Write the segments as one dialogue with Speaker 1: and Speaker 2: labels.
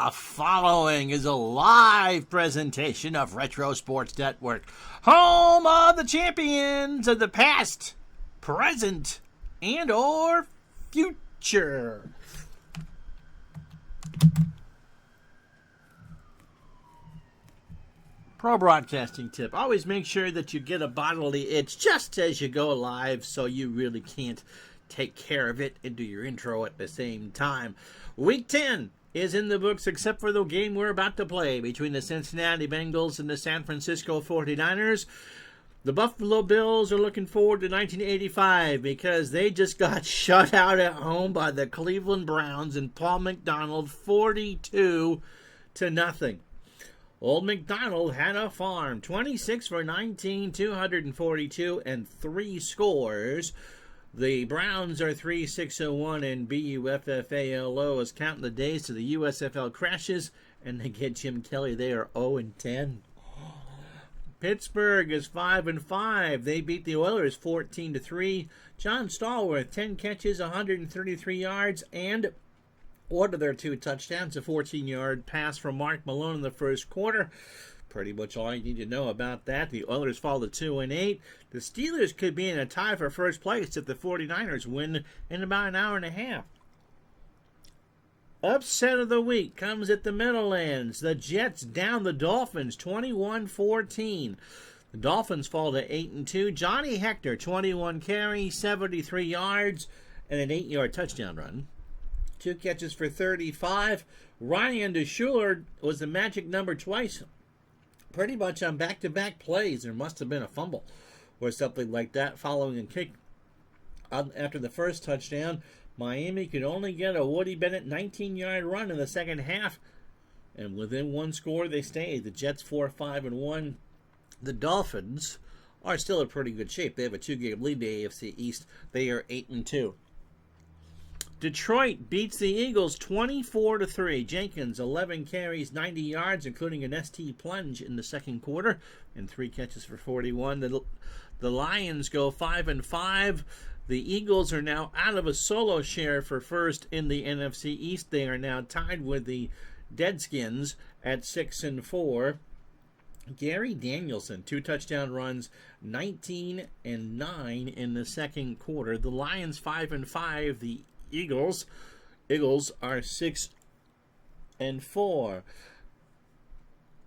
Speaker 1: The following is a live presentation of Retro Sports Network, home of the champions of the past, present, and or future. Pro broadcasting tip. Always make sure that you get a bodily itch just as you go live so you really can't take care of it and do your intro at the same time. Week 10 is in the books except for the game we're about to play between the Cincinnati Bengals and the San Francisco 49ers. The Buffalo Bills are looking forward to 1985 because they just got shut out at home by the Cleveland Browns and Paul McDonald 42-0. Old McDonald had a farm, 26 for 19, 242, and 3 scores. The Browns are 3-6-1, and BUFFALO is counting the days to the USFL crashes, and they get Jim Kelly. They are 0-10. Pittsburgh is 5-5. They beat the Oilers 14-3. John Stallworth, 10 catches, 133 yards, and one of their 2 touchdowns, a 14-yard pass from Mark Malone in the first quarter. Pretty much all you need to know about that. The Oilers fall to 2-8. The Steelers could be in a tie for first place if the 49ers win in about an hour and a half. Upset of the week comes at the Meadowlands. The Jets down the Dolphins 21-14. The Dolphins fall to 8-2. Johnny Hector, 21 carries, 73 yards, and an 8-yard touchdown run. 2 catches for 35. Ryan DeSchuler was the magic number twice. Pretty much on back-to-back plays. There must have been a fumble or something like that following a kick. After the first touchdown, Miami could only get a Woody Bennett 19-yard run in the second half. And within one score, they stayed. The Jets 4-5-1. The Dolphins are still in pretty good shape. They have a 2-game lead in the AFC East. They are 8-2. Detroit beats the Eagles 24-3. Jenkins, 11 carries, 90 yards, including an ST plunge in the second quarter, and 3 catches for 41. The Lions go 5-5. The Eagles are now out of a solo share for first in the NFC East. They are now tied with the Deadskins at 6-4. Gary Danielson, 2 touchdown runs, 19-9 in the second quarter. The Lions 5-5. The Eagles are 6-4.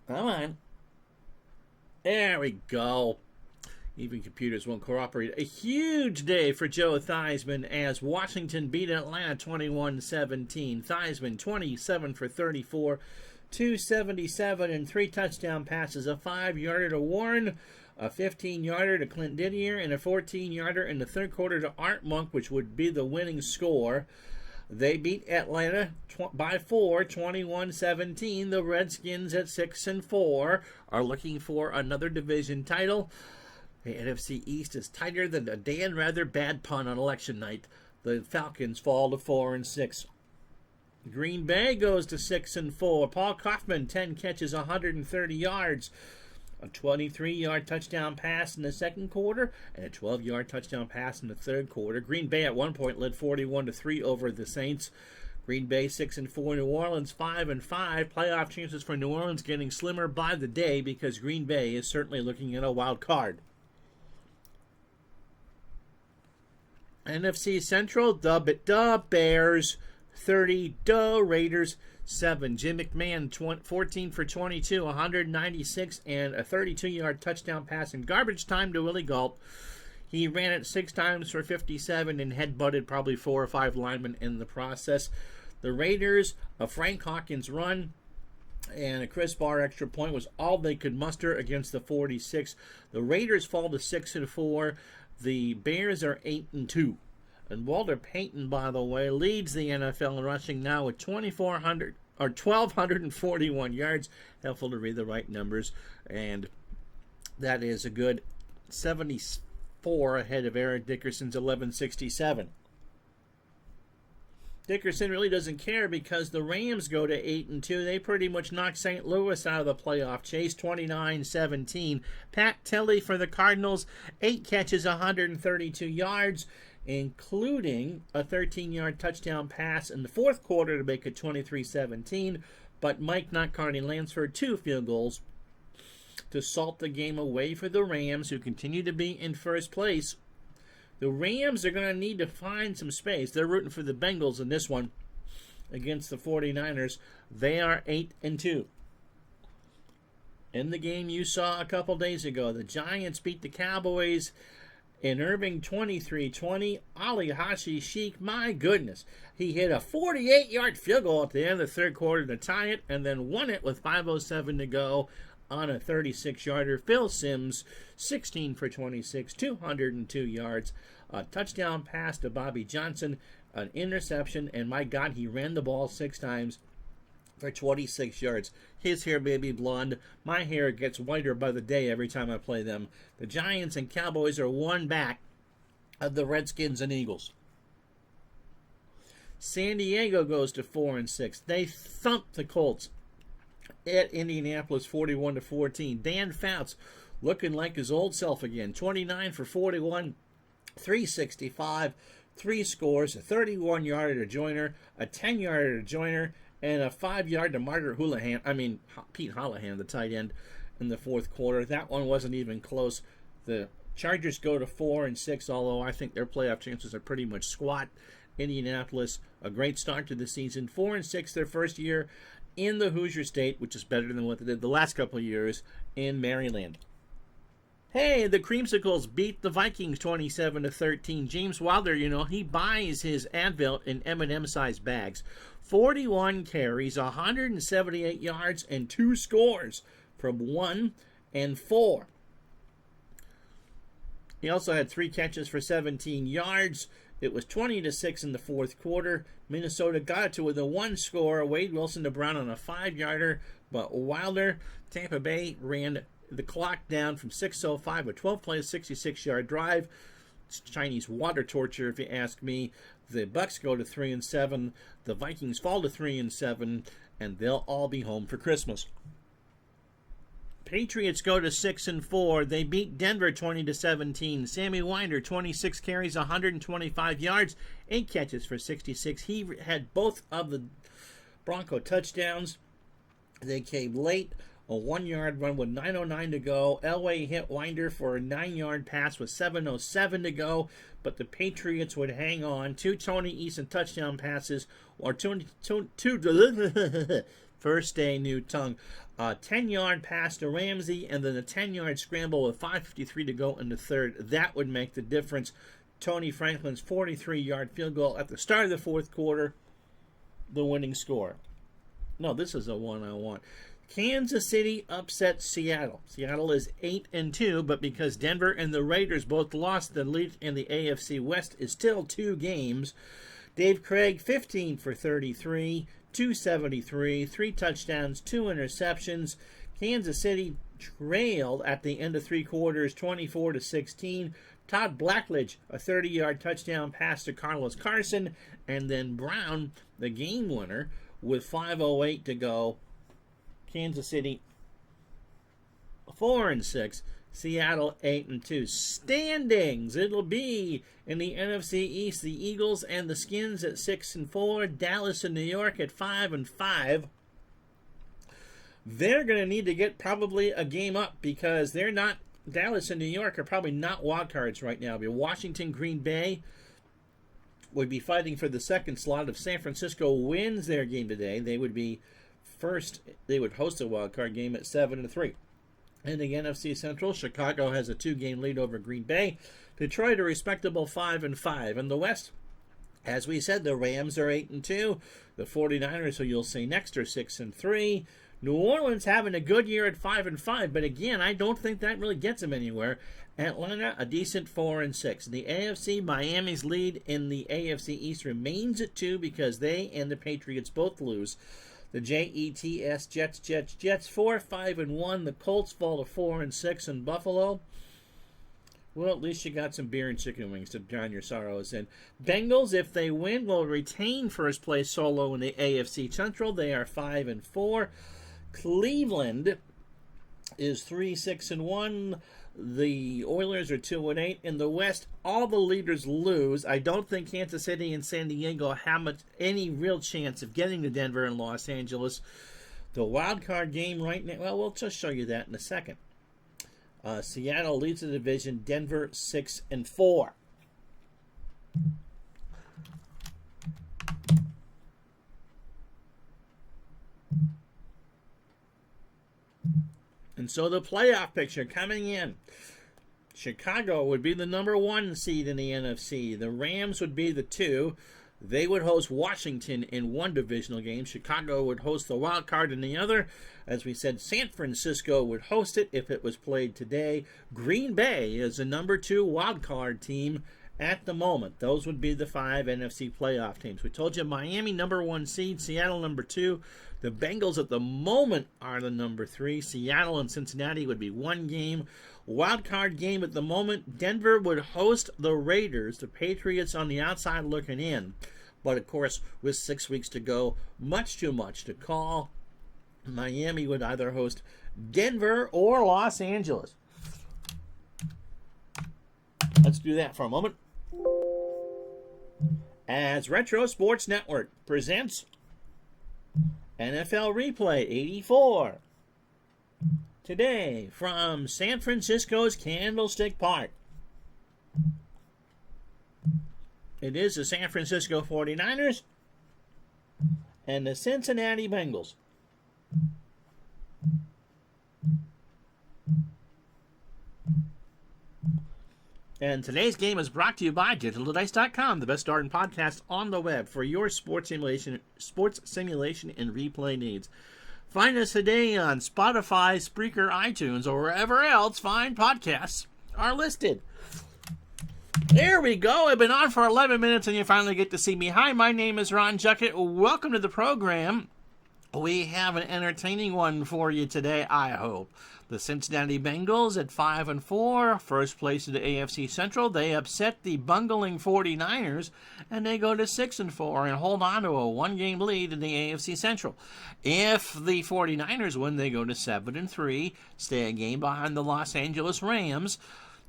Speaker 1: Come on. There we go. Even computers won't cooperate. A huge day for Joe Theismann as Washington beat Atlanta 21-17. Theismann 27 for 34, 277 and 3 touchdown passes. A 5-yarder to Warren, a 15-yarder to Clint Didier, and a 14-yarder in the third quarter to Art Monk, which would be the winning score. They beat Atlanta by 4, 21-17. The Redskins at 6-4 are looking for another division title. The NFC East is tighter than a Dan Rather bad pun on election night. The Falcons fall to 4-6. Green Bay goes to 6-4. Paul Kaufman, 10 catches, 130 yards. A 23-yard touchdown pass in the second quarter and a 12-yard touchdown pass in the third quarter. Green Bay at one point led 41-3 over the Saints. Green Bay 6-4. New Orleans 5-5. Playoff chances for New Orleans getting slimmer by the day because Green Bay is certainly looking at a wild card. NFC Central, the Bears 30, the Raiders 7. Jim McMahon, 14 for 22, 196, and a 32-yard touchdown pass in garbage time to Willie Galt. He ran it 6 times for 57 and headbutted probably 4 or 5 linemen in the process. The Raiders, a Frank Hawkins run and a Chris Barr extra point was all they could muster against the 46. The Raiders fall to 6-4. The Bears are 8-2. And Walter Payton, by the way, leads the NFL in rushing now with 1,241 yards. Helpful to read the right numbers. And that is a good 74 ahead of Eric Dickerson's 1167. Dickerson really doesn't care because the Rams go to 8-2. They pretty much knocked St. Louis out of the playoff chase, 29-17. Pat Tilley for the Cardinals, 8 catches, 132 yards, including a 13-yard touchdown pass in the fourth quarter to make it 23-17. but Mike not Carney Lansford 2 field goals to salt the game away for the Rams, who continue to be in first place. The Rams are going to need to find some space. They're rooting for the Bengals in this one against the 49ers. They are 8-2. In the game you saw a couple days ago, the Giants beat the Cowboys in Irving 23-20. Ali Hashi Sheik, my goodness, he hit a 48-yard field goal at the end of the third quarter to tie it and then won it with 5:07 to go on a 36-yarder. Phil Simms, 16 for 26, 202 yards. A touchdown pass to Bobby Johnson, an interception, and my God, he ran the ball 6 times for 26 yards. His hair may be blonde. My hair gets whiter by the day every time I play them. The Giants and Cowboys are one back of the Redskins and Eagles. San Diego goes to 4-6. They thumped the Colts at Indianapolis 41-14. Dan Fouts looking like his old self again. 29 for 41, 365, 3 scores, a 31-yarder to Joyner, a 10-yarder to Joyner, and a 5-yard to Pete Holohan, the tight end, in the fourth quarter. That one wasn't even close. The Chargers go to 4-6, although I think their playoff chances are pretty much squat. Indianapolis, a great start to the season. 4-6 their first year in the Hoosier State, which is better than what they did the last couple of years in Maryland. Hey, the Creamsicles beat the Vikings 27-13. James Wilder, he buys his Advil in M&M-sized bags. 41 carries, 178 yards, and 2 scores from 1 and 4. He also had 3 catches for 17 yards. It was 20-6 in the fourth quarter. Minnesota got it to with a 1 score. Wade Wilson to Brown on a 5-yarder. But Wilder, Tampa Bay ran the clock down from 6:05, a 12-play, 66-yard drive. It's Chinese water torture, if you ask me. The Bucks go to 3-7. The Vikings fall to 3-7, and they'll all be home for Christmas. Patriots go to 6-4. They beat Denver 20-17. Sammy Winder, 26 carries, 125 yards, 8 catches for 66. He had both of the Bronco touchdowns. They came late. A 1-yard run with 9:09 to go. Elway hit Winder for a 9-yard pass with 7:07 to go, but the Patriots would hang on. 2 Tony Eason touchdown passes, or two first day new tongue. A 10-yard pass to Ramsey, and then a 10-yard scramble with 5:53 to go in the third. That would make the difference. Tony Franklin's 43-yard field goal at the start of the fourth quarter, the winning score. No, this is the one I want. Kansas City upset Seattle. Seattle is 8-2, but because Denver and the Raiders both lost, the lead in the AFC West is still 2 games. Dave Craig, 15 for 33, 273, 3 touchdowns, 2 interceptions. Kansas City trailed at the end of 3 quarters, 24-16. Todd Blackledge, a 30-yard touchdown pass to Carlos Carson, and then Brown, the game winner, with 5:08 to go. Kansas City 4-6, Seattle 8-2. Standings, it'll be in the NFC East, the Eagles and the Skins at 6-4, Dallas and New York at 5-5. They're going to need to get probably a game up because they're not. Dallas and New York are probably not wild cards right now. But Washington, Green Bay would be fighting for the second slot. If San Francisco wins their game today, they would be first. They would host a wild card game at 7-3. In the NFC Central, Chicago has a 2-game lead over Green Bay. Detroit a respectable 5-5. In the West, as we said, the Rams are 8-2. The 49ers, who you'll see next, are 6-3. New Orleans having a good year at 5-5, but again, I don't think that really gets them anywhere. Atlanta, a decent 4-6. The AFC, Miami's lead in the AFC East remains at 2 because they and the Patriots both lose. The Jets, Jets 4-5-1. The Colts fall to 4-6 in Buffalo. Well, at least you got some beer and chicken wings to drown your sorrows in. Bengals, if they win, will retain first place solo in the AFC Central. They are 5-4. Cleveland is 3-6-1. The Oilers are 2-8. In the West, all the leaders lose. I don't think Kansas City and San Diego have any real chance of getting to Denver and Los Angeles. The wild card game right now, well, we'll just show you that in a second. Seattle leads the division, Denver 6-4. And so the playoff picture coming in. Chicago would be the number 1 seed in the NFC. The Rams would be the 2. They would host Washington in one divisional game. Chicago would host the wild card in the other. As we said, San Francisco would host it if it was played today. Green Bay is the number 2 wild card team at the moment. Those would be the 5 NFC playoff teams. We told you Miami number 1 seed, Seattle number 2. The Bengals at the moment are the number 3. Seattle and Cincinnati would be 1 game. Wild card game at the moment, Denver would host the Raiders. The Patriots on the outside looking in. But, of course, with 6 weeks to go, much too much to call. Miami would either host Denver or Los Angeles. Let's do that for a moment. As Retro Sports Network presents NFL Replay 84. Today, from San Francisco's Candlestick Park. It is the San Francisco 49ers and the Cincinnati Bengals. And today's game is brought to you by DigitalDice.com, the best start in podcast on the web for your sports simulation and replay needs. Find us today on Spotify, Spreaker, iTunes, or wherever else fine podcasts are listed. There we go. I've been on for 11 minutes and you finally get to see me. Hi, my name is Ron Juckett. Welcome to the program. We have an entertaining one for you today, I hope. The Cincinnati Bengals at 5-4, first place in the AFC Central. They upset the bungling 49ers, and they go to 6-4 and hold on to a one-game lead in the AFC Central. If the 49ers win, they go to 7-3, stay a game behind the Los Angeles Rams,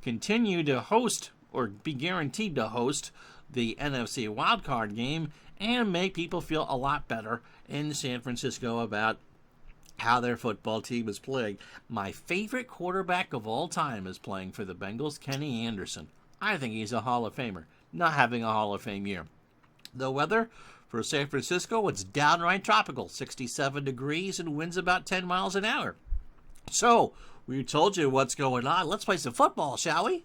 Speaker 1: continue to host, or be guaranteed to host, the NFC wildcard game, and make people feel a lot better in San Francisco about how their football team is playing. My favorite quarterback of all time is playing for the Bengals, Kenny Anderson. I think he's a Hall of Famer, not having a Hall of Fame year. The weather for San Francisco, it's downright tropical, 67 degrees and winds about 10 miles an hour. So, we told you what's going on. Let's play some football, shall we?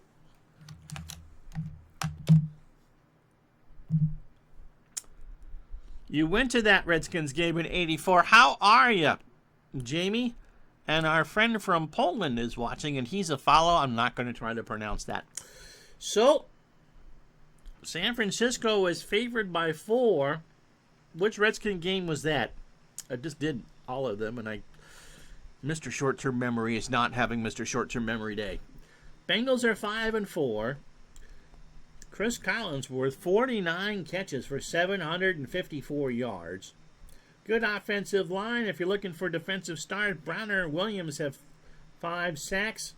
Speaker 1: You went to that Redskins game in 84. How are you, Jamie? And our friend from Poland is watching, and he's a follow. I'm not going to try to pronounce that. So, San Francisco is favored by 4. Which Redskin game was that? I just did all of them, and Mr. Short-Term Memory is not having Mr. Short-Term Memory Day. Bengals are 5-4. Chris Collinsworth, 49 catches for 754 yards. Good offensive line. If you're looking for defensive stars, Browner and Williams have 5 sacks.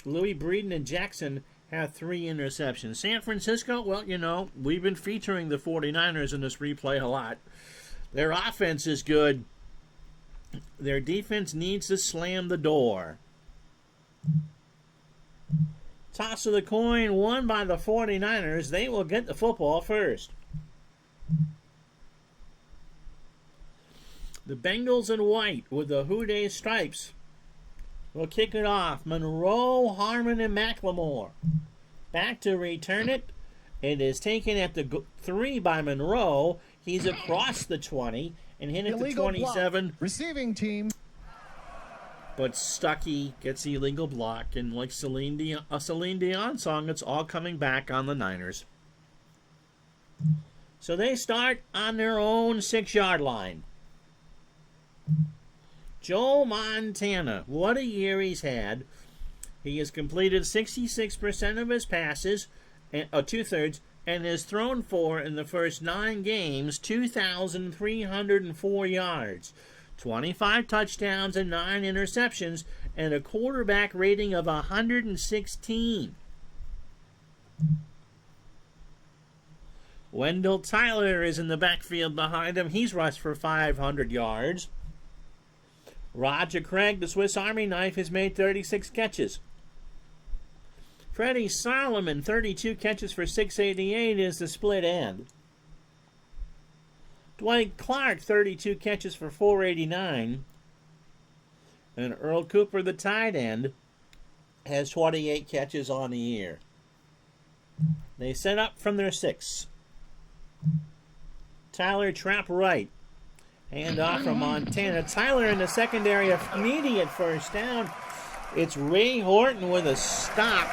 Speaker 1: Louis Breeden and Jackson have 3 interceptions. San Francisco, well, you know, we've been featuring the 49ers in this replay a lot. Their offense is good. Their defense needs to slam the door. Toss of the coin won by the 49ers. They will get the football first. The Bengals in white with the Houday stripes will kick it off. Monroe, Harmon, and McLemore. Back to return it. It is taken at the 3 by Monroe. He's across the 20 and hit at the 27.
Speaker 2: Block. Receiving team.
Speaker 1: But Stuckey gets the illegal block, and like Celine Dion song, it's all coming back on the Niners. So they start on their own 6-yard line. Joe Montana, what a year he's had. He has completed 66% of his passes, 2/3, and has thrown for, in the first 9 games, 2,304 yards. 25 touchdowns and 9 interceptions, and a quarterback rating of 116. Wendell Tyler is in the backfield behind him. He's rushed for 500 yards. Roger Craig, the Swiss Army knife, has made 36 catches. Freddie Solomon, 32 catches for 688, is the split end. Dwight Clark, 32 catches for 489. And Earl Cooper, the tight end, has 28 catches on the year. They set up from their 6. Tyler Trapp right. Hand off from Montana. Tyler in the secondary, immediate first down. It's Ray Horton with a stop.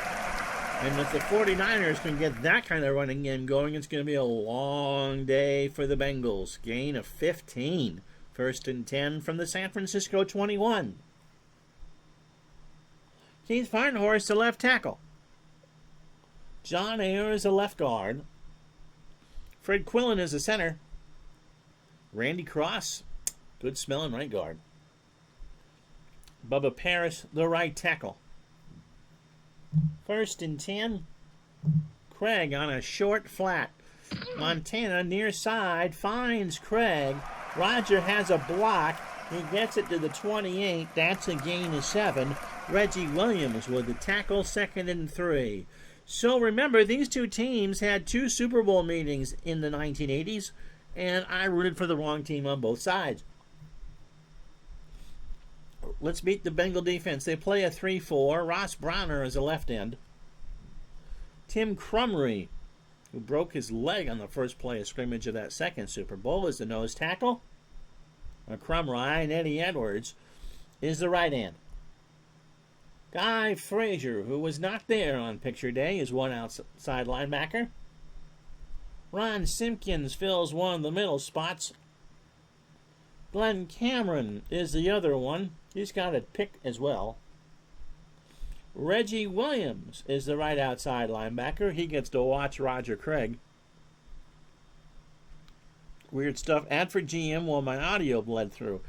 Speaker 1: And if the 49ers can get that kind of running game going, it's going to be a long day for the Bengals. Gain of 15. 1st and 10 from the San Francisco 21. Keith Farnhorst, the left tackle. John Ayers, a left guard. Fred Quillen is the center. Randy Cross, good smelling right guard. Bubba Parrish, the right tackle. 1st and 10. Craig on a short flat. Montana near side finds Craig. Roger has a block. He gets it to the 28. That's a gain of 7. Reggie Williams with the tackle, 2nd and 3. So remember, these two teams had 2 Super Bowl meetings in the 1980s, and I rooted for the wrong team on both sides. Let's meet the Bengal defense. They play a 3-4. Ross Browner is a left end. Tim Crumry, who broke his leg on the first play of scrimmage of that second Super Bowl, is the nose tackle. Crumry, and Eddie Edwards is the right end. Guy Frazier, who was not there on picture day, is one outside linebacker. Ron Simpkins fills one of the middle spots. Glenn Cameron is the other one. He's got a pick as well. Reggie Williams is the right outside linebacker. He gets to watch Roger Craig. Weird stuff. Ad for GM while my audio bled through.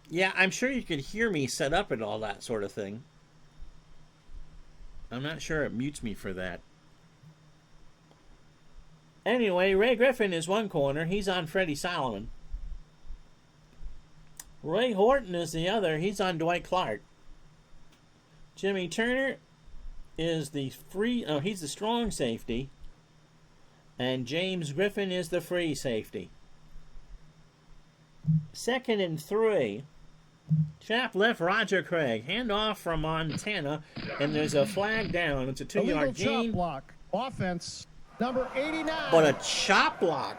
Speaker 1: Yeah, I'm sure you could hear me set up and all that sort of thing. I'm not sure it mutes me for that. Anyway, Ray Griffin is one corner. He's on Freddie Solomon. Ray Horton is the other. He's on Dwight Clark. Jimmy Turner is the he's the strong safety. And James Griffin is the free safety. 2nd and 3. Chap left Roger Craig. Handoff from Montana. And there's a flag down. It's a 2-yard gain.
Speaker 2: Chop block. Offense. Number 89.
Speaker 1: But a chop block.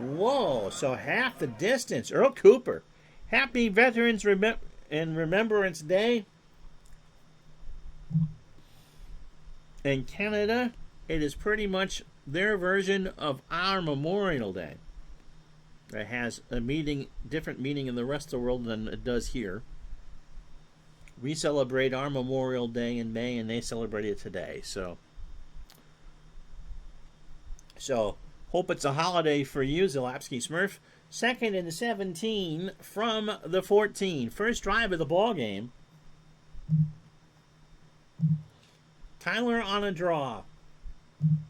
Speaker 1: Whoa. So half the distance. Earl Cooper. Happy Veterans and Remembrance Day. In Canada, it is pretty much their version of our Memorial Day. It has a different meaning in the rest of the world than it does here. We celebrate our Memorial Day in May, and they celebrate it today. So hope it's a holiday for you, Zalapsky Smurf. 2nd and 17 from the 14. First drive of the ball game. Tyler on a draw.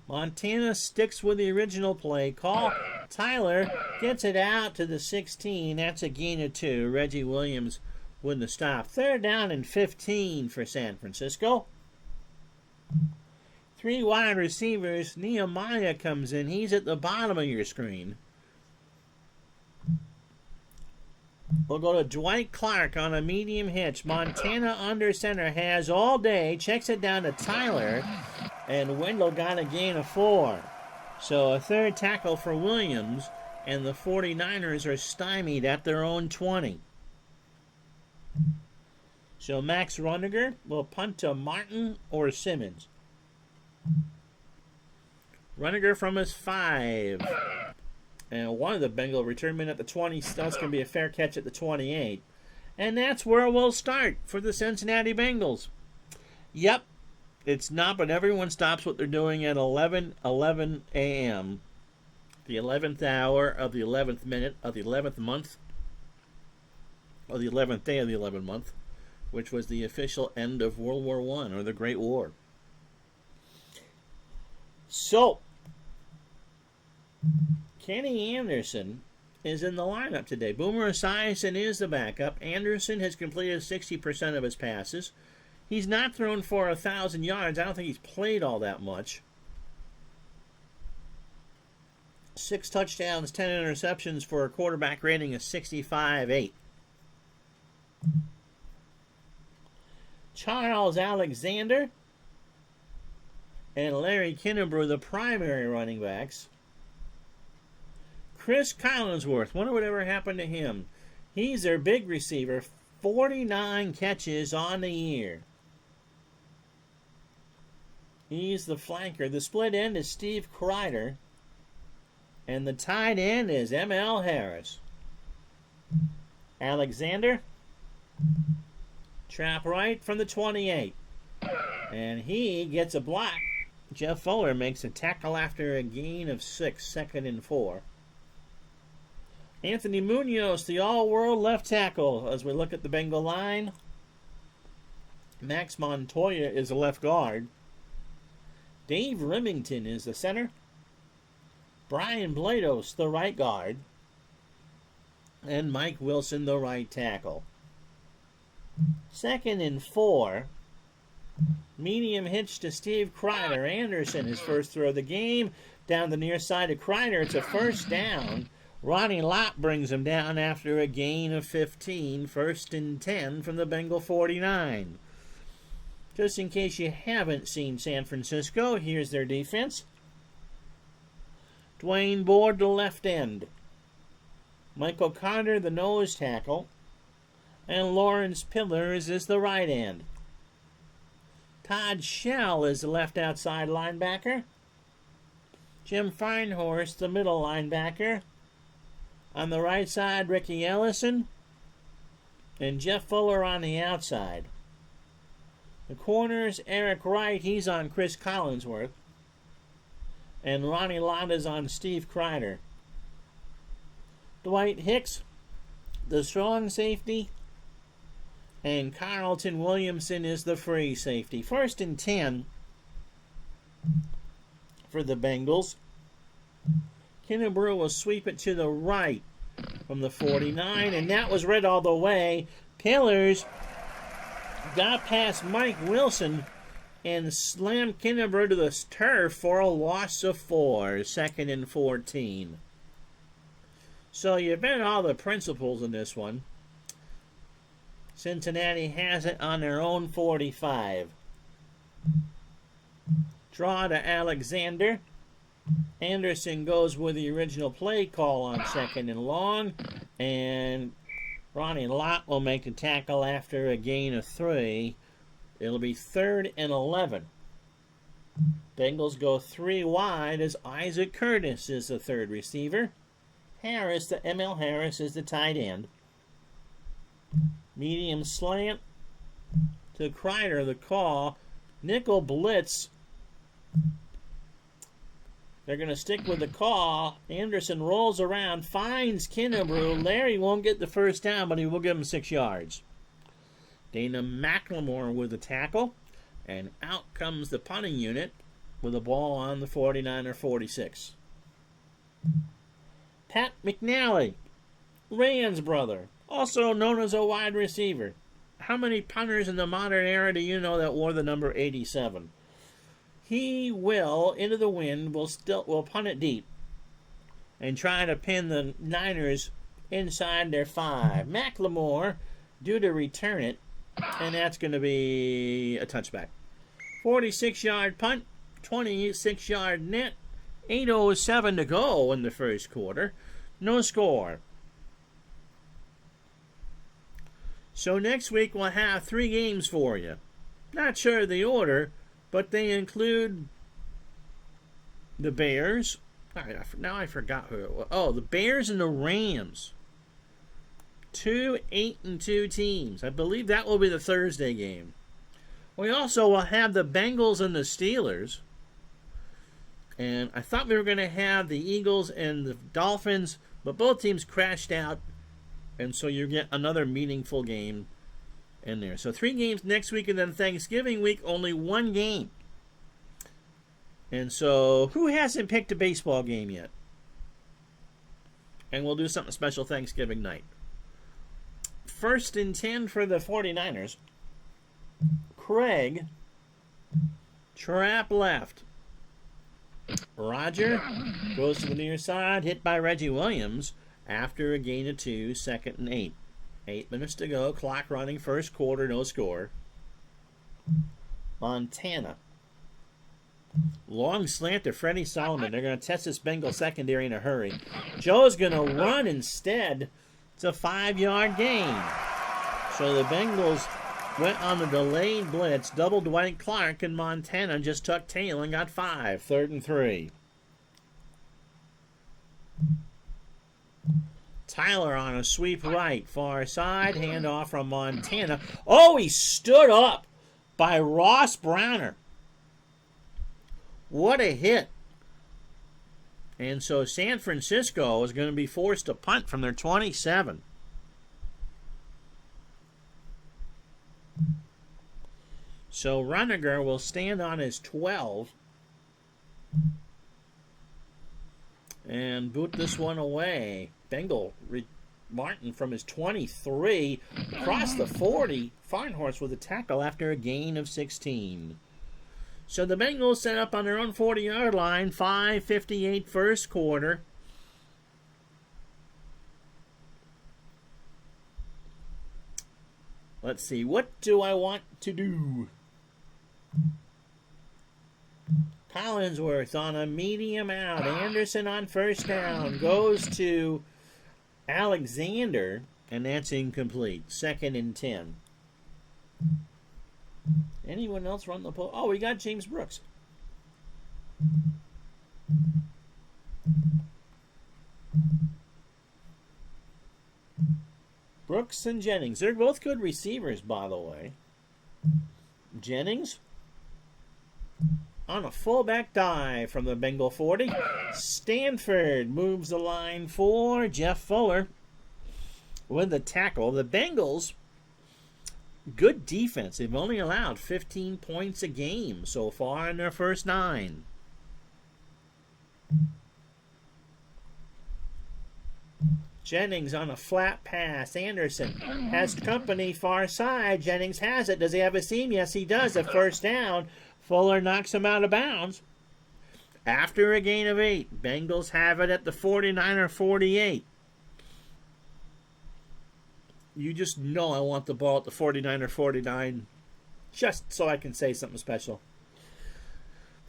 Speaker 1: Montana sticks with the original play call. Tyler gets it out to the 16. That's a gain of 2. Reggie Williams with the stop. 3rd down and 15 for San Francisco. 3 wide receivers. Nehemiah comes in. He's at the bottom of your screen. We'll go to Dwight Clark on a medium hitch. Montana under center has all day. Checks it down to Tyler. And Wendell got a gain of 4. So a 3rd tackle for Williams. And the 49ers are stymied at their own 20. So Max Runniger will punt to Martin or Simmons. Runniger from his 5. And one of the Bengal return men at the 20. That's going to be a fair catch at the 28. And that's where we'll start for the Cincinnati Bengals. Yep, it's not, but everyone stops what they're doing at 11:11 a.m. The 11th hour of the 11th minute of the 11th month, or the 11th day of the 11th month, which was the official end of World War I, or the Great War. So, Kenny Anderson is in the lineup today. Boomer Esiason is the backup. Anderson has completed 60% of his passes. He's not thrown for 1,000 yards. I don't think he's played all that much. 6 touchdowns, 10 interceptions for a quarterback rating of 65.8. Charles Alexander and Larry Kinnebrew, the primary running backs. Chris Collinsworth, wonder whatever happened to him. He's their big receiver, 49 catches on the year. He's the flanker. The split end is Steve Kreider. And the tight end is M.L. Harris. Alexander, trap right from the 28. And he gets a block. Jeff Fuller makes a tackle after a gain of 6, 2nd and 4. Anthony Munoz, the all-world left tackle, as we look at the Bengal line. Max Montoya is the left guard. Dave Remington is the center. Brian Blados, the right guard. And Mike Wilson, the right tackle. 2nd and 4. Medium hitch to Steve Kreider. Anderson, his first throw of the game. Down the near side of Kreider. It's a first down. Ronnie Lott brings him down after a gain of 15. 1st and 10 from the Bengal 49. Just in case you haven't seen San Francisco, here's their defense. Dwayne Board, the left end. Michael Carter, the nose tackle. And Lawrence Pillars is the right end. Todd Shell is the left outside linebacker. Jim Feinhorst, the middle linebacker. On the right side, Ricky Ellison. And Jeff Fuller on the outside. The corners, Eric Wright, he's on Chris Collinsworth. And Ronnie Lott is on Steve Kreider. Dwight Hicks, the strong safety. And Carlton Williamson is the free safety. 1st and 10 for the Bengals. Kinnebrew will sweep it to the right from the 49, and that was read all the way. Pillars got past Mike Wilson and slammed Kinnebrew to the turf for a loss of 4, 2nd and 14. So you bet all the principles in this one. Cincinnati has it on their own 45. Draw to Alexander. Anderson goes with the original play call on 2nd and long. And Ronnie Lott will make the tackle after a gain of 3. It'll be 3rd and 11. Bengals go 3 wide as Isaac Curtis is the third receiver. Harris, the M.L. Harris, is the tight end. Medium slant to Kreider, the call. Nickel blitz. They're going to stick with the call. Anderson rolls around, finds Kinnebrew. Larry won't get the first down, but he will give him 6 yards. Dana McLemore with the tackle. And out comes the punting unit with the ball on the 49er 46. Pat McNally, Rand's brother, also known as a wide receiver. How many punters in the modern era do you know that wore the number 87? He will, into the wind, will punt it deep and try to pin the Niners inside their 5. McLemore, due to return it, and that's going to be a touchback. 46-yard punt, 26-yard net, 8:07 to go in the first quarter. No score. So next week we'll have 3 games for you. Not sure of the order, but they include the Bears. Now I forgot who it was. Oh, the Bears and the Rams. 2 8-2 teams. I believe that will be the Thursday game. We also will have the Bengals and the Steelers. And I thought we were going to have the Eagles and the Dolphins, but both teams crashed out. And so you get another meaningful game in there. So 3 games next week, and then Thanksgiving week, only 1 game. And so who hasn't picked a baseball game yet? and we'll do something special Thanksgiving night. 1st and 10 for the 49ers. Craig, trap left. Roger goes to the near side, hit by Reggie Williams after a gain of 2, 2nd and 8. 8 minutes to go, clock running, first quarter, no score. Montana. Long slant to Freddie Solomon. They're going to test this Bengal secondary in a hurry. Joe's going to run instead. It's a 5-yard gain. So the Bengals went on the delayed blitz, doubled Dwight Clark, and Montana just tucked tail and got 5, 3rd and 3. Tyler on a sweep right, far side, handoff from Montana. Oh, he stood up by Ross Browner. What a hit. And so San Francisco is going to be forced to punt from their 27. So Runniger will stand on his 12 and boot this one away. Bengal Martin from his 23 across the 40. Farnhorst with a tackle after a gain of 16. So the Bengals set up on their own 40-yard line. 5:58 first quarter. Let's see. What do I want to do? Collinsworth on a medium out. Anderson on first down. Goes to Alexander, and that's incomplete. 2nd and 10. Anyone else run the ball? Oh, we got James Brooks. Brooks and Jennings. They're both good receivers, by the way. Jennings on a fullback dive from the Bengal 40. Stanford moves the line for Jeff Fuller with the tackle. The Bengals, good defense. They've only allowed 15 points a game so far in their first 9. Jennings on a flat pass. Anderson has company far side. Jennings has it. Does he have a seam? Yes, he does. A first down. Fuller knocks him out of bounds. After a gain of 8, Bengals have it at the 49er 48. You just know I want the ball at the 49er 49 just so I can say something special.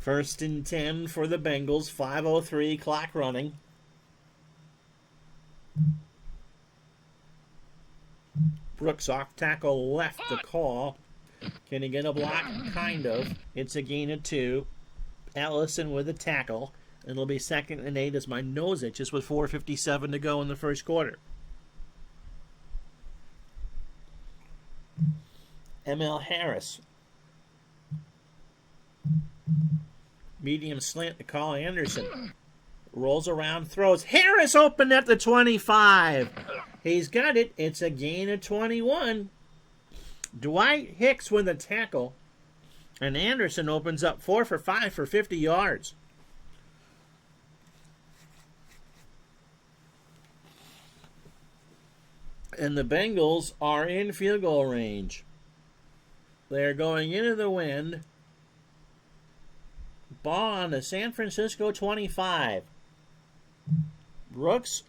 Speaker 1: 1st and 10 for the Bengals. 5:03 clock running. Brooks off tackle left the call. Can he get a block? Kind of. It's a gain of 2. Ellison with a tackle. It'll be 2nd and 8 as my nose itches with 4:57 to go in the first quarter. M.L. Harris. Medium slant to call. Anderson rolls around, throws. Harris open at the 25. He's got it. It's a gain of 21. Dwight Hicks with a tackle. And Anderson opens up 4 for 5 for 50 yards. And the Bengals are in field goal range. They're going into the wind. Ball on the San Francisco 25. Brooks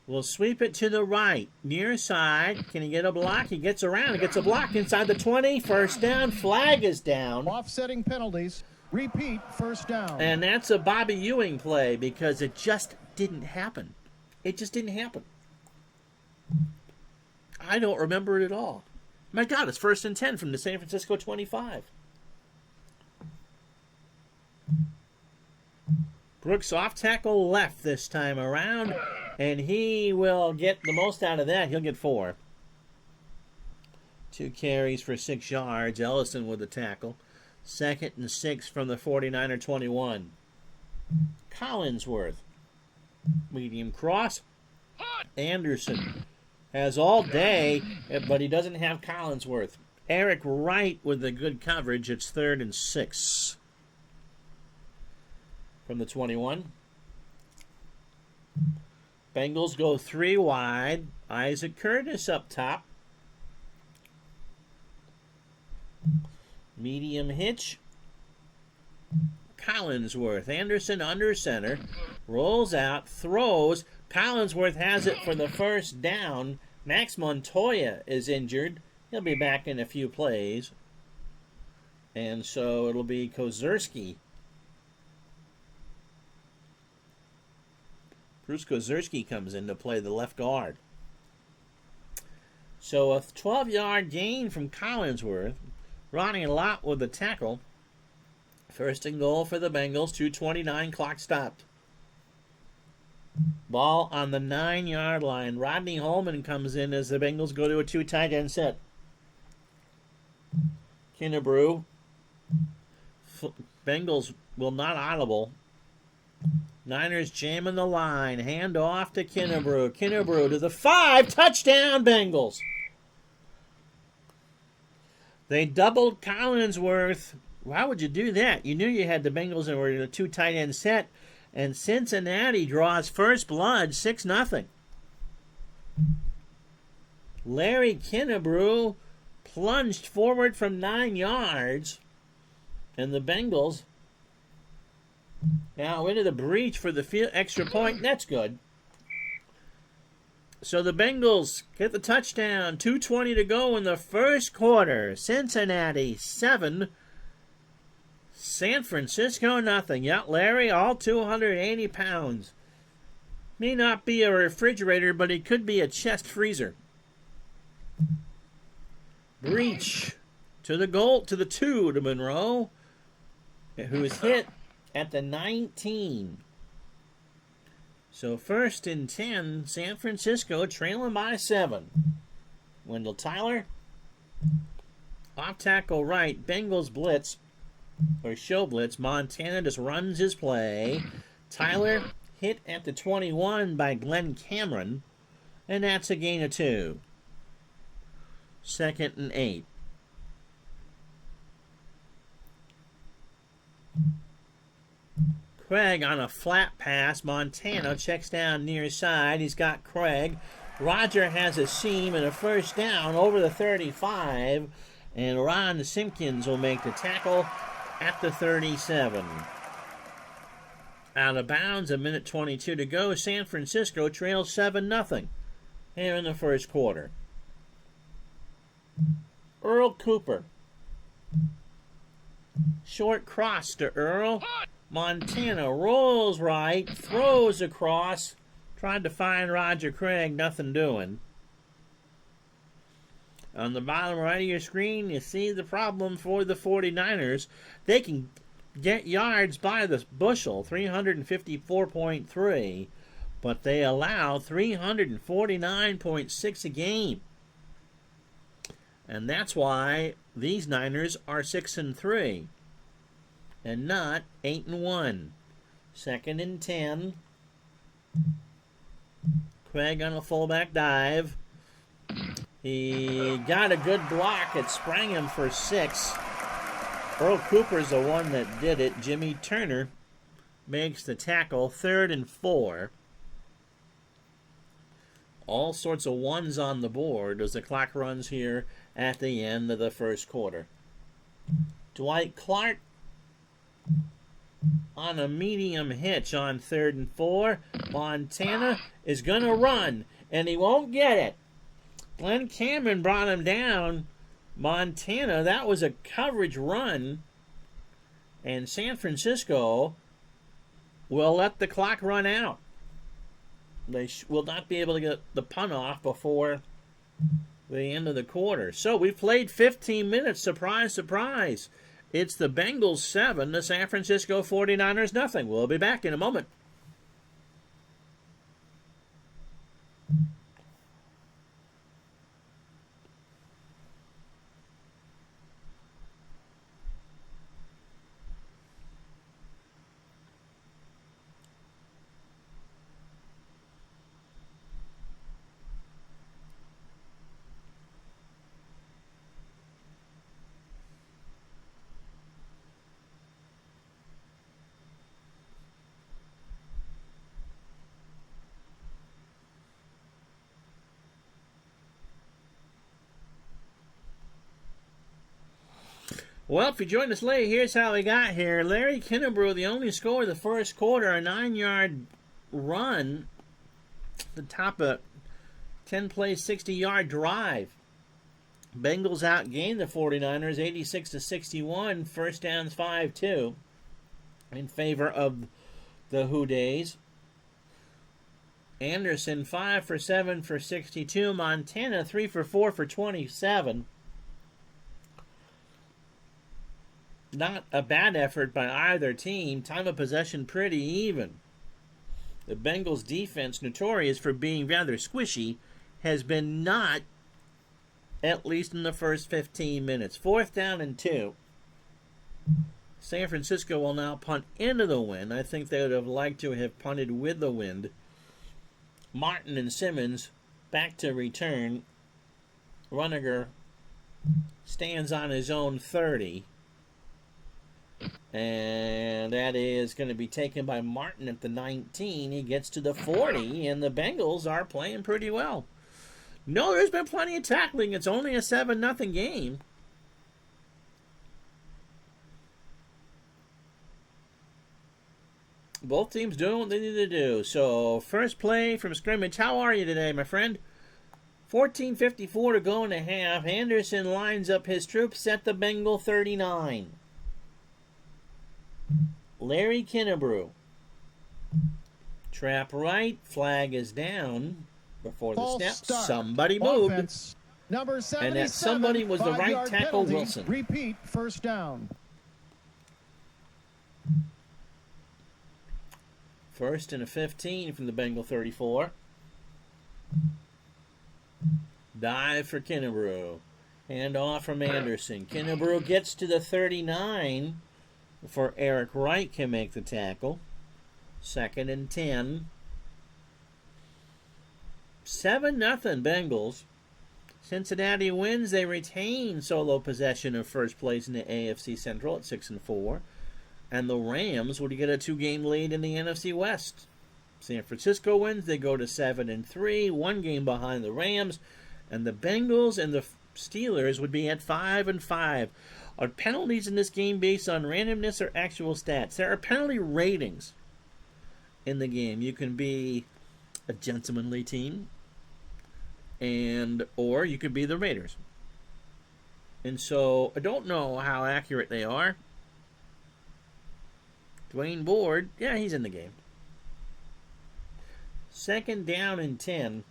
Speaker 1: will sweep it to the right. Near side. Can he get a block? He gets around. He gets a block inside the 20. First down. Flag is down.
Speaker 2: Offsetting penalties. Repeat, first down.
Speaker 1: And that's a Bobby Ewing play because it just didn't happen. It just didn't happen. I don't remember it at all. My God, it's 1st and 10 from the San Francisco 25. Brooks off tackle left this time around, and he will get the most out of that. He'll get 4. 2 carries for 6 yards. Ellison with the tackle. 2nd and 6 from the 49er 21. Collinsworth. Medium cross. Anderson has all day, but he doesn't have Collinsworth. Eric Wright with the good coverage. It's 3rd and 6 from the 21. Bengals go 3 wide. Isaac Curtis up top. Medium hitch. Collinsworth. Anderson under center. Rolls out. Throws. Collinsworth has it for the first down. Max Montoya is injured. He'll be back in a few plays. And so it'll be Kozerski. Bruce Kozerski comes in to play the left guard. So a 12-yard gain from Collinsworth. Ronnie Lott with the tackle. First and goal for the Bengals. 2:29, clock stopped. Ball on the 9-yard line. Rodney Holman comes in as the Bengals go to a 2 tight end set. Kennebrew. Bengals will not audible. Niners jamming the line. Hand off to Kennebrew. Kennebrew to the 5. Touchdown, Bengals. They doubled Collinsworth. Why would you do that? You knew you had the Bengals and were in a 2 tight end set. And Cincinnati draws first blood, 6-0. Larry Kennebrew plunged forward from 9 yards. And the Bengals now into the breach for the extra point. That's good. So the Bengals get the touchdown. 2:20 to go in the first quarter. Cincinnati 7. San Francisco nothing. Yeah, Larry, all 280 pounds. May not be a refrigerator, but he could be a chest freezer. Breach to the goal, to the 2 to Monroe, who is hit at the 19. So first and 10, San Francisco trailing by 7. Wendell Tyler, off tackle right, Bengals blitz, or show blitz. Montana just runs his play. Tyler hit at the 21 by Glenn Cameron, and that's a gain of 2. Second and 8. Craig on a flat pass. Montana checks down near side. He's got Craig. Roger has a seam and a first down over the 35. And Ron Simpkins will make the tackle at the 37. Out of bounds, a minute 22 to go. San Francisco trails 7-0 here in the first quarter. Earl Cooper. Short cross to Earl. Montana rolls right, throws across, tried to find Roger Craig, nothing doing. On the bottom right of your screen, you see the problem for the 49ers. They can get yards by the bushel, 354.3, but they allow 349.6 a game. And that's why these Niners are 6-3 and not 8-1. Second and 10. Craig on a fullback dive. He got a good block. It sprang him for 6. Earl Cooper's the one that did it. Jimmy Turner makes the tackle. 3rd and 4. All sorts of ones on the board as the clock runs here at the end of the first quarter. Dwight Clark on a medium hitch on 3rd and 4. Montana is going to run, and he won't get it. Glenn Cameron brought him down. Montana, that was a coverage run, and San Francisco will let the clock run out. They will not be able to get the punt off before the end of the quarter. So we've played 15 minutes. Surprise, surprise. It's the Bengals 7, the San Francisco 49ers nothing. We'll be back in a moment. Well, if you joined us late, here's how we got here. Larry Kinnebrew, the only score of the first quarter, a 9-yard run, the top of 10-play, 60-yard drive. Bengals outgained the 49ers 86-61. First downs 5-2 in favor of the Who Days. Anderson 5 for 7 for 62. Montana 3 for 4 for 27. Not a bad effort by either team. Time of possession pretty even. The Bengals defense, notorious for being rather squishy, has been not, at least in the first 15 minutes. 4th down and 2. San Francisco will now punt into the wind. I think they would have liked to have punted with the wind. Martin and Simmons back to return. Runniger stands on his own 30. And that is going to be taken by Martin at the 19. He gets to the 40, and the Bengals are playing pretty well. No, there's been plenty of tackling. It's only a 7-0 game. Both teams doing what they need to do. So, first play from scrimmage. How are you today, my friend? 14:54 to go in the half. Anderson lines up his troops at the Bengal 39. Larry Kinnebrew. Trap right. Flag is down before the snap. Somebody moved.
Speaker 2: Offense, number 77,
Speaker 1: and that somebody was the right
Speaker 2: 5-yard
Speaker 1: tackle,
Speaker 2: penalty.
Speaker 1: Wilson.
Speaker 2: Repeat, first down.
Speaker 1: First and a 15 from the Bengal 34. Dive for Kinnebrew. Hand off from Anderson. Kinnebrew gets to the 39 before Eric Wright can make the tackle. 2nd and 10. 7-0 Bengals. Cincinnati wins. They retain solo possession of first place in the AFC Central at 6-4. And the Rams would get a 2-game lead in the NFC West. San Francisco wins. They go to 7-3. 1 game behind the Rams. And the Bengals and the Steelers would be at 5-5. Are penalties in this game based on randomness or actual stats? There are penalty ratings in the game. You can be a gentlemanly team, or you could be the Raiders. And so I don't know how accurate they are. Dwayne Board, yeah, he's in the game. 2nd down and 10.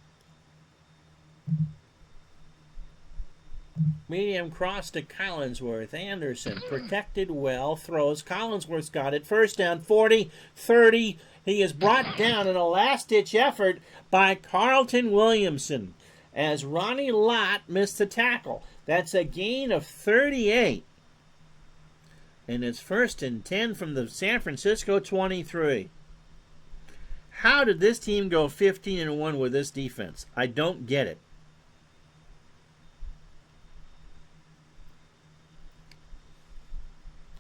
Speaker 1: Medium cross to Collinsworth. Anderson protected well. Throws. Collinsworth's got it. First down, 40, 30. He is brought down in a last-ditch effort by Carlton Williamson as Ronnie Lott missed the tackle. That's a gain of 38. And it's 1st and 10 from the San Francisco 23. How did this team go 15-1 with this defense? I don't get it.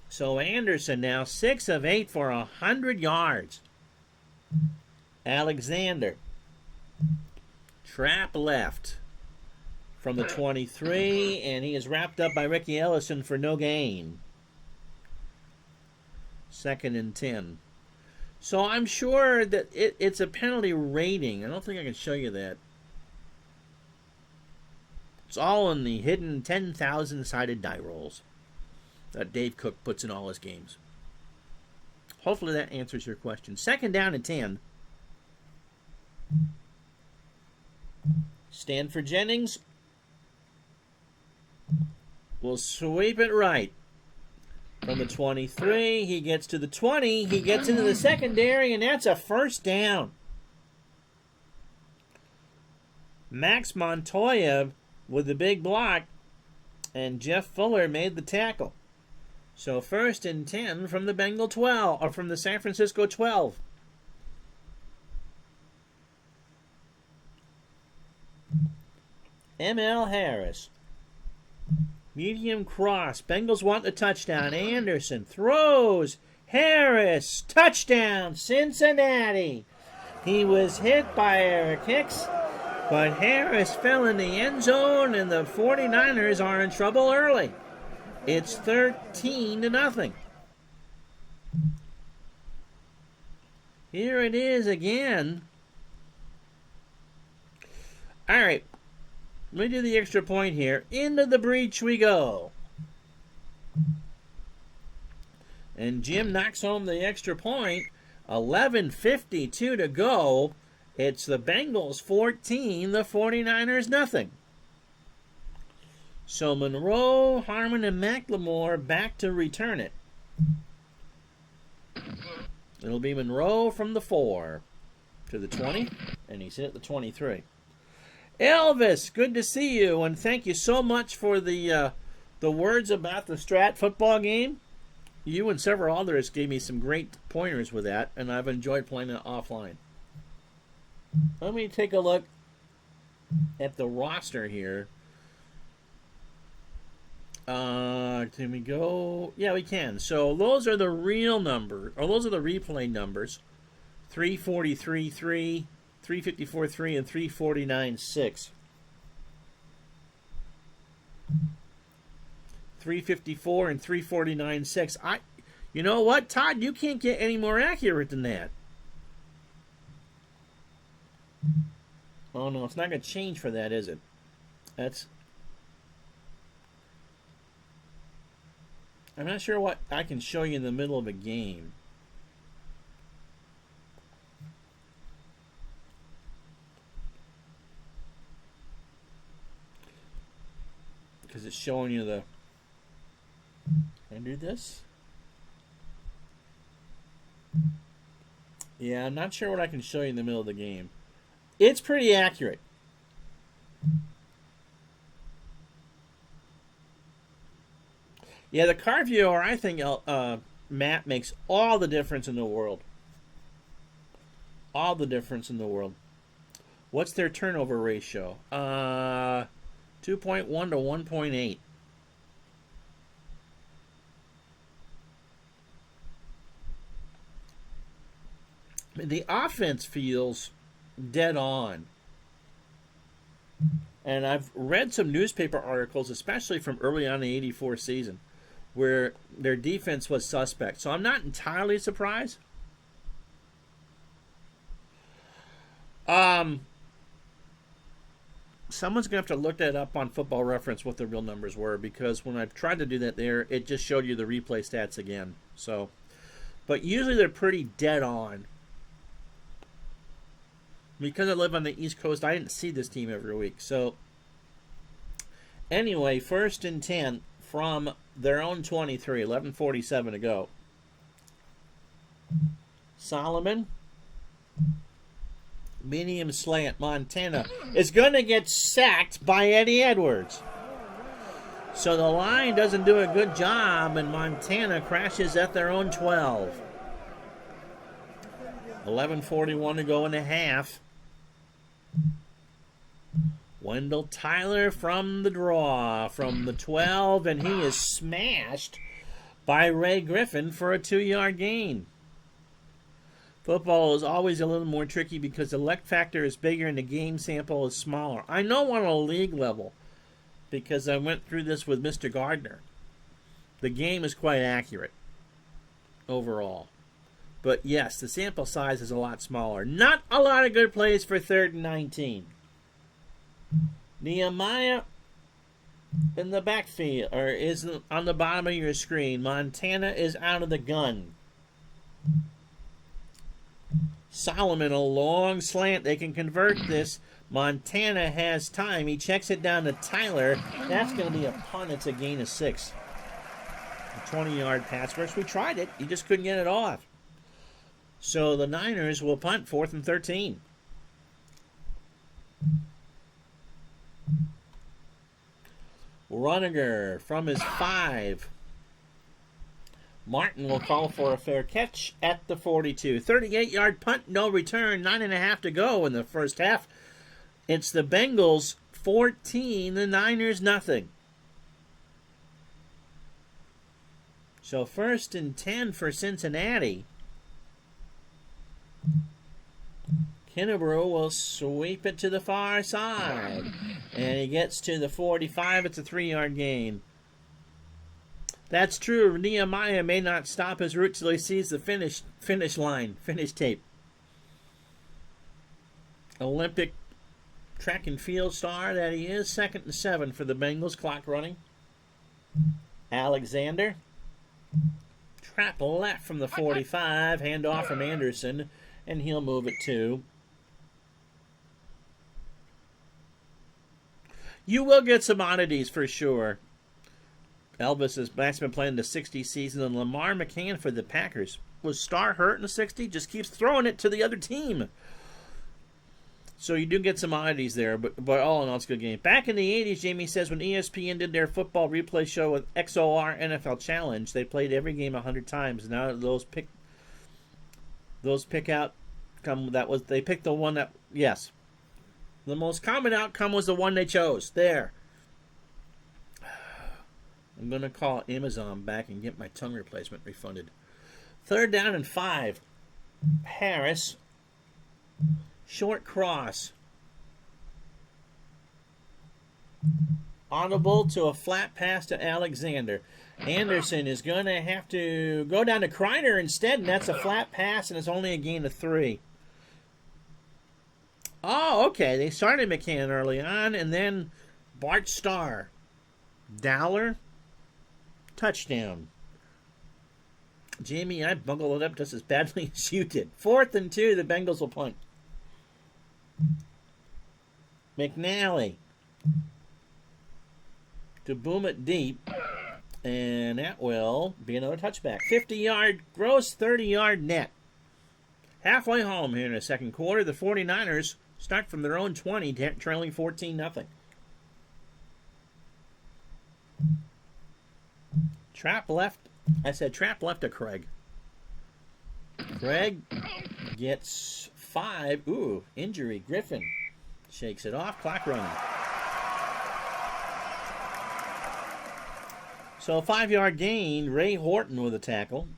Speaker 1: So Anderson now 6 of 8 for 100 yards. Alexander. Trap left from the 23, and he is wrapped up by Ricky Ellison for no gain. 2nd and 10. So I'm sure that it's a penalty rating. I don't think I can show you that. It's all in the hidden 10,000-sided die rolls that Dave Cook puts in all his games. Hopefully that answers your question. 2nd down and 10. Stanford Jennings will sweep it right. From the 23, he gets to the 20. He gets into the secondary, and that's a first down. Max Montoya with the big block, and Jeff Fuller made the tackle. So 1st and 10 from the Bengal 12, or from the San Francisco 12. M.L. Harris. Medium cross. Bengals want the touchdown. Anderson throws. Harris. Touchdown. Cincinnati. He was hit by Eric Hicks, but Harris fell in the end zone, and the 49ers are in trouble early. It's 13-0. Here it is again. All right. Let me do the extra point here. Into the breach we go. And Jim knocks home the extra point. 11:52 to go. It's the Bengals 14, the 49ers nothing. So Monroe, Harmon, and McLemore back to return it. It'll be Monroe from the 4 to the 20, and he's hit the 23. Elvis, good to see you, and thank you so much for the words about the Strat football game. You and several others gave me some great pointers with that, and I've enjoyed playing it offline. Let me take a look at the roster here. Can we go? Yeah, we can. So those are the real numbers, or those are the replay numbers. 343-3, 354-3, and 349-6. 354 and 349-6. You know what, Todd? You can't get any more accurate than that. Oh no, it's not going to change for that, is it? I'm not sure what I can show you in the middle of a game. Because it's showing you the... Can I do this? Yeah, I'm not sure what I can show you in the middle of the game. It's pretty accurate. Yeah, the card viewer, I think, Matt, makes all the difference in the world. All the difference in the world. What's their turnover ratio? 2.1 to 1.8. The offense feels dead on. And I've read some newspaper articles, especially from early on in the 84 season, where their defense was suspect. So I'm not entirely surprised. Someone's going to have to look that up on Football Reference, what the real numbers were, because when I've tried to do that there, it just showed you the replay stats again. So, but usually they're pretty dead on. Because I live on the East Coast, I didn't see this team every week. So, anyway, 1st and 10 from their own 23, 11:47 to go. Solomon, medium slant, Montana is going to get sacked by Eddie Edwards. So the line doesn't do a good job, and Montana crashes at their own 12. 11:41 to go in the half. Wendell Tyler from the draw from the 12, and he is smashed by Ray Griffin for a 2-yard gain. Football is always a little more tricky because the luck factor is bigger and the game sample is smaller. I know on a league level, because I went through this with Mr. Gardner, the game is quite accurate overall. But yes, the sample size is a lot smaller. Not a lot of good plays for 3rd and 19. Nehemiah in the backfield, or is on the bottom of your screen. Montana is out of the gun. Solomon, a long slant. They can convert this. Montana has time. He checks it down to Tyler. That's going to be a punt. It's a gain of 6. A 20-yard pass rush. We tried it. You just couldn't get it off. So the Niners will punt 4th and 13. Runiger from his 5. Martin will call for a fair catch at the 42. 38-yard punt, no return, 9.5 to go in the first half. It's the Bengals 14, the Niners nothing. So 1st and 10 for Cincinnati. Kennebrew will sweep it to the far side. And he gets to the 45. It's a 3-yard gain. That's true. Nehemiah may not stop his route till he sees the finish line, finish tape. Olympic track and field star that he is. 2nd and 7 for the Bengals. Clock running. Alexander. Trap left from the 45. Handoff from Anderson. And he'll move it to. You will get some oddities for sure. Elvis has been playing the 60 season, and Lamar McCann for the Packers. Was Starr hurt in the 60? Just keeps throwing it to the other team. So you do get some oddities there, but all in all, it's a good game. Back in the 80s, Jamie says, when ESPN did their football replay show with XOR NFL Challenge, they played every game 100 times. Now those pick out come they picked the one that, yes. The most common outcome was the one they chose. There. I'm going to call Amazon back and get my tongue replacement refunded. 3rd down and 5. Harris. Short cross. Audible to a flat pass to Alexander. Anderson is going to have to go down to Kreiner instead, and that's a flat pass, and it's only a gain of 3. Oh, okay. They started McCann early on, and then Bart Starr. Dowler. Touchdown. Jamie, I bungled it up just as badly as you did. 4th and 2, the Bengals will punt. McNally to boom it deep, and that will be another touchback. 50-yard gross, 30-yard net. Halfway home here in the second quarter. The 49ers start from their own 20, trailing 14-0. Trap left. I said trap left to Craig. Craig gets 5. Ooh, injury. Griffin shakes it off. Clock running. So a 5-yard gain. Ray Horton with a tackle.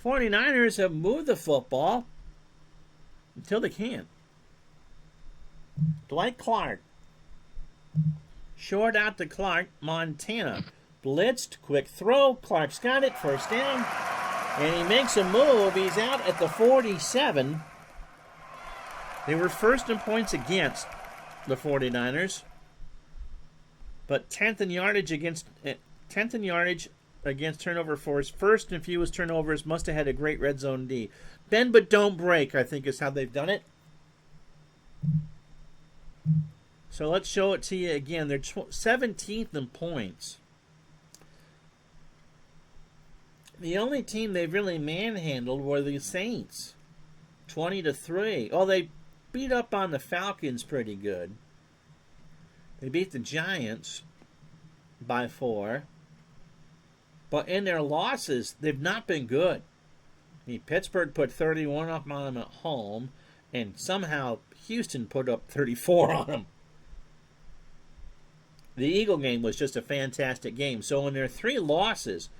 Speaker 1: 49ers have moved the football until they can't. Dwight Clark. Short out to Clark. Montana. Blitzed. Quick throw. Clark's got it. First down. And he makes a move. He's out at the 47. They were first in points against the 49ers. But 10th in yardage against turnover force. First and fewest turnovers. Must have had a great red zone D. Bend but don't break, I think, is how they've done it. So let's show it to you again. They're 17th in points. The only team they've really manhandled were the Saints. 20-3. Oh, they beat up on the Falcons pretty good. They beat the Giants by 4. But in their losses, they've not been good. I mean, Pittsburgh put 31 up on them at home, and somehow Houston put up 34 on them. The Eagle game was just a fantastic game. So in their 3 losses,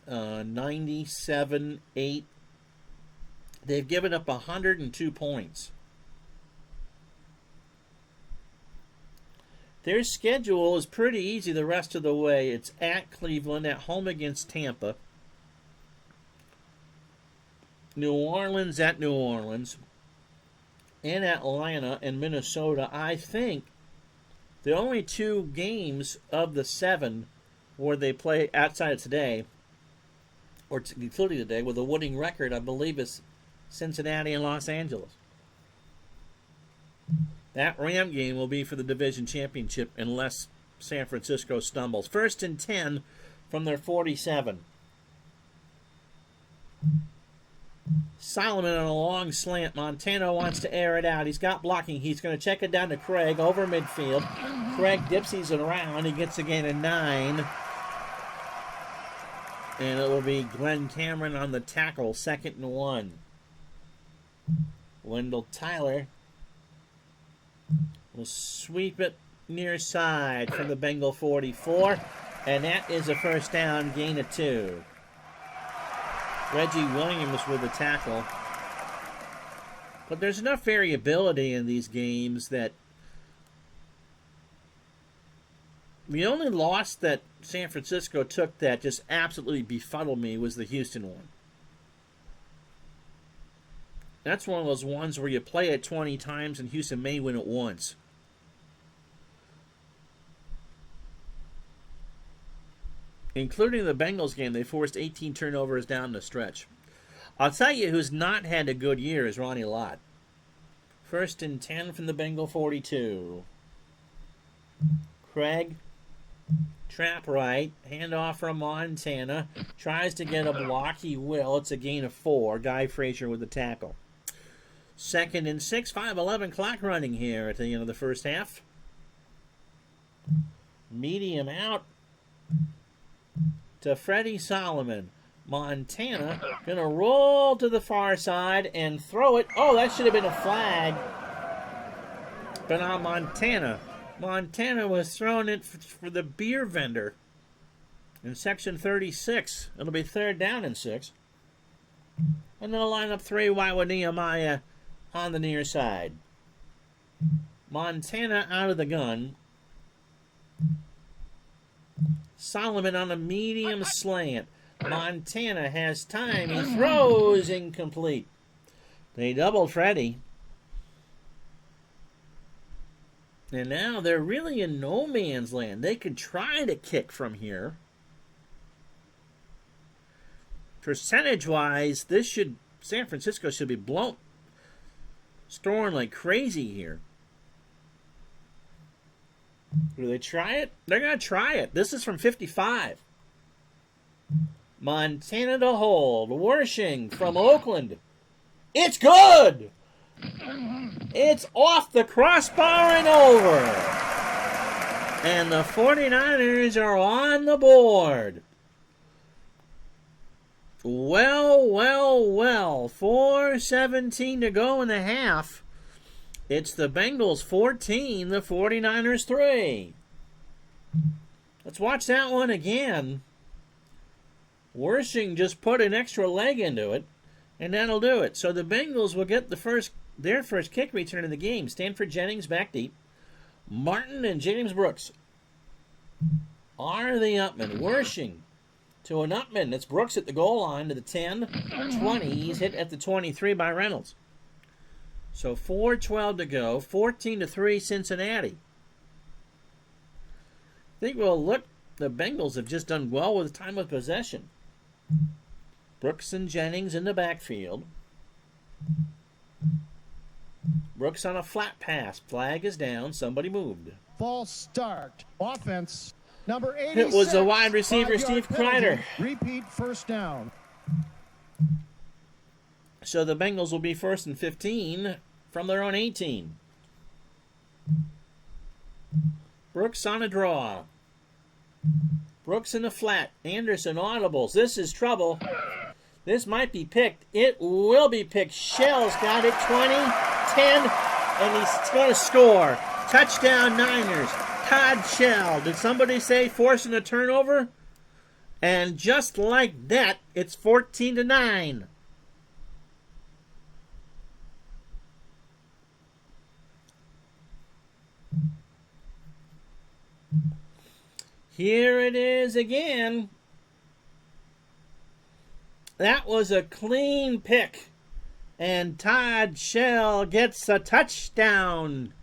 Speaker 1: 97-8, they've given up 102 points. Their schedule is pretty easy the rest of the way. It's at Cleveland, at home against Tampa, New Orleans at New Orleans, in Atlanta and Minnesota. I think the only 2 games of the 7 where they play outside of today, or including today, with a winning record, I believe, is Cincinnati and Los Angeles. That Ram game will be for the division championship unless San Francisco stumbles. 1st and 10 from their 47. Solomon on a long slant. Montana wants to air it out. He's got blocking. He's going to check it down to Craig over midfield. Craig dipsies it around. He gets a gain of 9. And it will be Glenn Cameron on the tackle. 2nd and 1. Wendell Tyler will sweep it near side from the Bengal 44. And that is a first down, gain of 2. Reggie Williams with the tackle. But there's enough variability in these games that The only loss that San Francisco took that just absolutely befuddled me was the Houston one. That's one of those ones where you play it 20 times and Houston may win it once. Including the Bengals game, they forced 18 turnovers down the stretch. I'll tell you who's not had a good year is Ronnie Lott. 1st and 10 from the Bengal 42. Craig, trap right, handoff from Montana. Tries to get a block. He will. It's a gain of 4. Guy Frazier with the tackle. 2nd and 6, 5:11 clock running here at the end of the first half. Medium out to Freddie Solomon. Montana going to roll to the far side and throw it. Oh, that should have been a flag. But on Montana. Montana was throwing it for the beer vendor in section 36. It'll be 3rd down and 6. And they'll line up 3 wide with Nehemiah on the near side. Montana out of the gun. Solomon on a medium slant. Montana has time. He throws incomplete. They doubled Freddie. And now they're really in no man's land. They could try to kick from here. Percentage-wise, San Francisco should be scoring like crazy here. Do they try it? They're going to try it. This is from 55. Montana to hold. Wershing from Oakland. It's good! It's off the crossbar and over. And the 49ers are on the board. Well. 4:17 to go in the half. It's the Bengals 14, the 49ers 3. Let's watch that one again. Wershing just put an extra leg into it, and that'll do it. So the Bengals will get their first kick return in the game. Stanford Jennings back deep. Martin and James Brooks are the upmen. Wershing to an upman. It's Brooks at the goal line to the 10, 20. He's hit at the 23 by Reynolds. So 4:12 to go. 14-3 Cincinnati. I think the Bengals have just done well with time of possession. Brooks and Jennings in the backfield. Brooks on a flat pass. Flag is down. Somebody moved.
Speaker 2: False start. Offense. Number 86.
Speaker 1: It was a wide receiver, Steve Kreider.
Speaker 2: Repeat 1st down.
Speaker 1: So the Bengals will be 1st and 15 from their own 18. Brooks on a draw. Brooks in the flat. Anderson audibles. This is trouble. This might be picked. It will be picked. Shell's got it. 20, 10, and he's going to score. Touchdown Niners. Todd Shell. Did somebody say forcing a turnover? And just like that, it's 14-9. Here it is again. That was a clean pick. And Todd Shell gets a touchdown.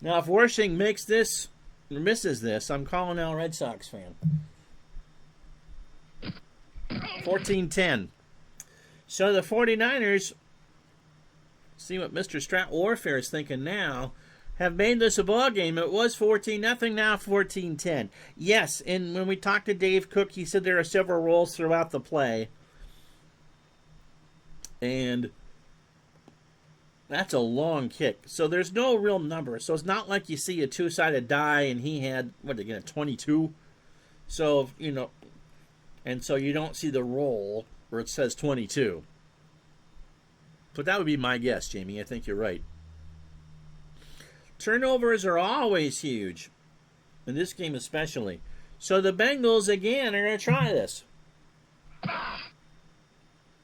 Speaker 1: Now, if Wershing makes this or misses this, I'm calling out a Red Sox fan. 14-10. So the 49ers, see what Mr. Strat Warfare is thinking now, have made this a ball game. It was 14-0, now 14-10. Yes, and when we talked to Dave Cook, he said there are several rolls throughout the play. And that's a long kick. So there's no real number. So it's not like you see a two-sided die and he had, 22? So, and so you don't see the roll where it says 22. But that would be my guess, Jamie. I think you're right. Turnovers are always huge, in this game especially. So the Bengals, again, are going to try this.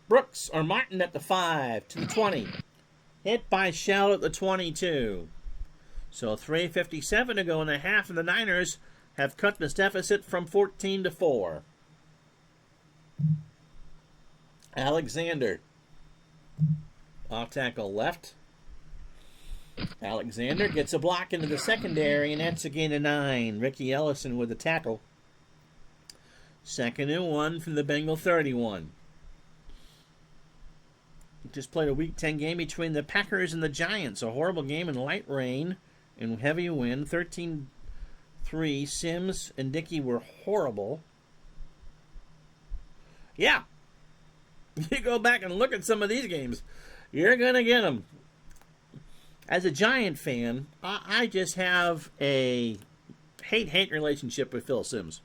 Speaker 1: Brooks or Martin at the 5 to the 20. Hit by Shell at the 22. So 3:57 to go in the half, and the Niners have cut this deficit from 14 to 4. Alexander, off tackle left. Alexander gets a block into the secondary, and that's a gain of 9. Ricky Ellison with the tackle. 2nd and 1 from the Bengal 31. Just played a Week 10 game between the Packers and the Giants. A horrible game in light rain and heavy wind. 13-3. Sims and Dickey were horrible. Yeah. You go back and look at some of these games, you're going to get them. As a Giant fan, I just have a hate-hate relationship with Phil Sims.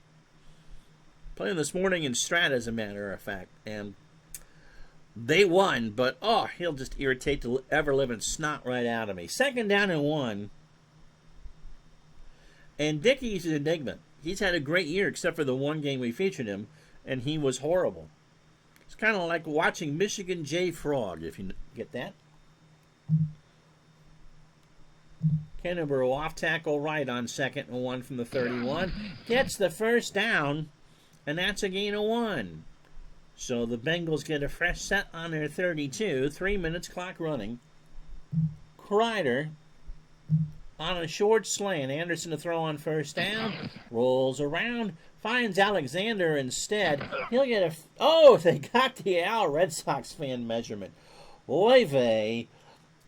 Speaker 1: Playing this morning in Strat, as a matter of fact, and they won, but he'll just irritate the ever-living snot right out of me. 2nd down and 1. And Dickey's an enigma. He's had a great year, except for the one game we featured him, and he was horrible. It's kind of like watching Michigan J. Frog, if you get that. Kennebrew off tackle right on 2nd and 1 from the 31. Gets the first down, and that's a gain of 1. So the Bengals get a fresh set on their 32. 3 minutes clock running. Kreider on a short slant. Anderson to throw on first down. Rolls around. Finds Alexander instead. He'll get a... they got the Al Red Sox fan measurement. Oy vey.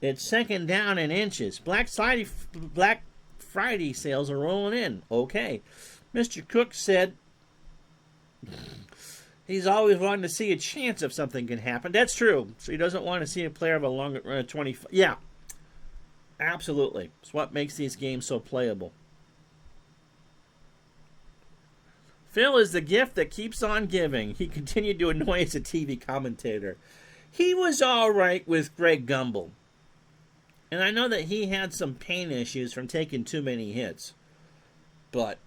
Speaker 1: It's 2nd down in inches. Black Friday sales are rolling in. Okay. Mr. Cook said he's always wanting to see a chance if something can happen. That's true. So he doesn't want to see a player of a longer 25. Yeah. Absolutely. It's what makes these games so playable. Phil is the gift that keeps on giving. He continued to annoy as a TV commentator. He was all right with Greg Gumbel. And I know that he had some pain issues from taking too many hits. But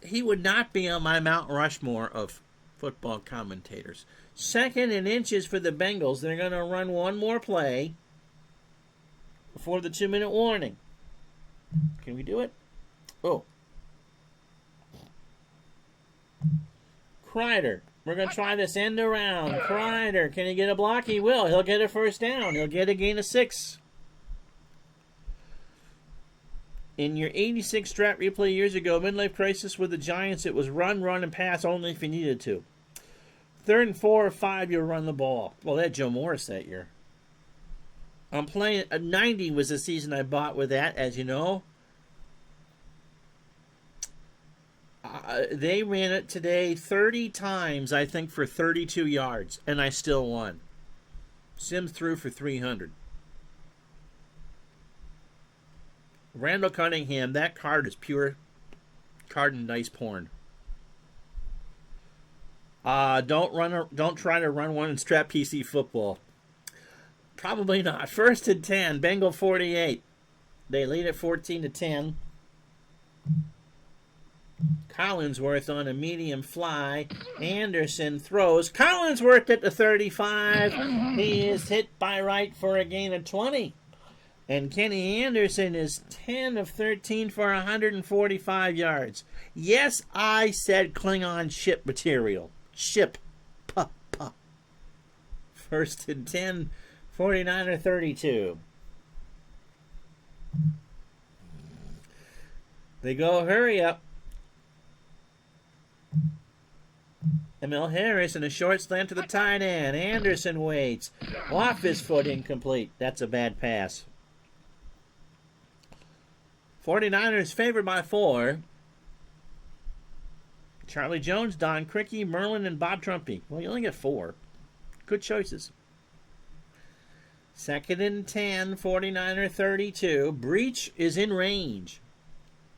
Speaker 1: he would not be on my Mount Rushmore of football commentators. 2nd and inches for the Bengals. They're going to run one more play before the 2-minute warning. Can we do it? Kreider. We're going to try this end around. Kreider. Can he get a block? He will. He'll get a first down. He'll get a gain of 6. In your 86 Strat replay years ago, midlife crisis with the Giants, it was run, and pass only if you needed to. 3rd and 4 or 5, you'll run the ball. Well, they had Joe Morris that year. I'm playing... 90 was the season I bought with that, as you know. They ran it today 30 times, I think, for 32 yards, and I still won. Sims threw for 300. Randall Cunningham, that card is pure card and dice porn. Don't try to run one in Strat PC football. Probably not. 1st and 10, Bengal 48. They lead at 14-10. Collinsworth on a medium fly. Anderson throws. Collinsworth at the 35. He is hit by right for a gain of 20. And Kenny Anderson is 10 of 13 for 145 yards. Yes, I said Klingon ship material. Ship. Puh, puh. 1st and 10, 49-32. They go, hurry up. Emil Harris in a short slant to the tight end. Anderson waits. Off his foot, incomplete. That's a bad pass. 49ers favored by 4. Charlie Jones, Don Crickey, Merlin, and Bob Trumpy. Well, you only get 4. Good choices. 2nd and 10, 49er 32. Breach is in range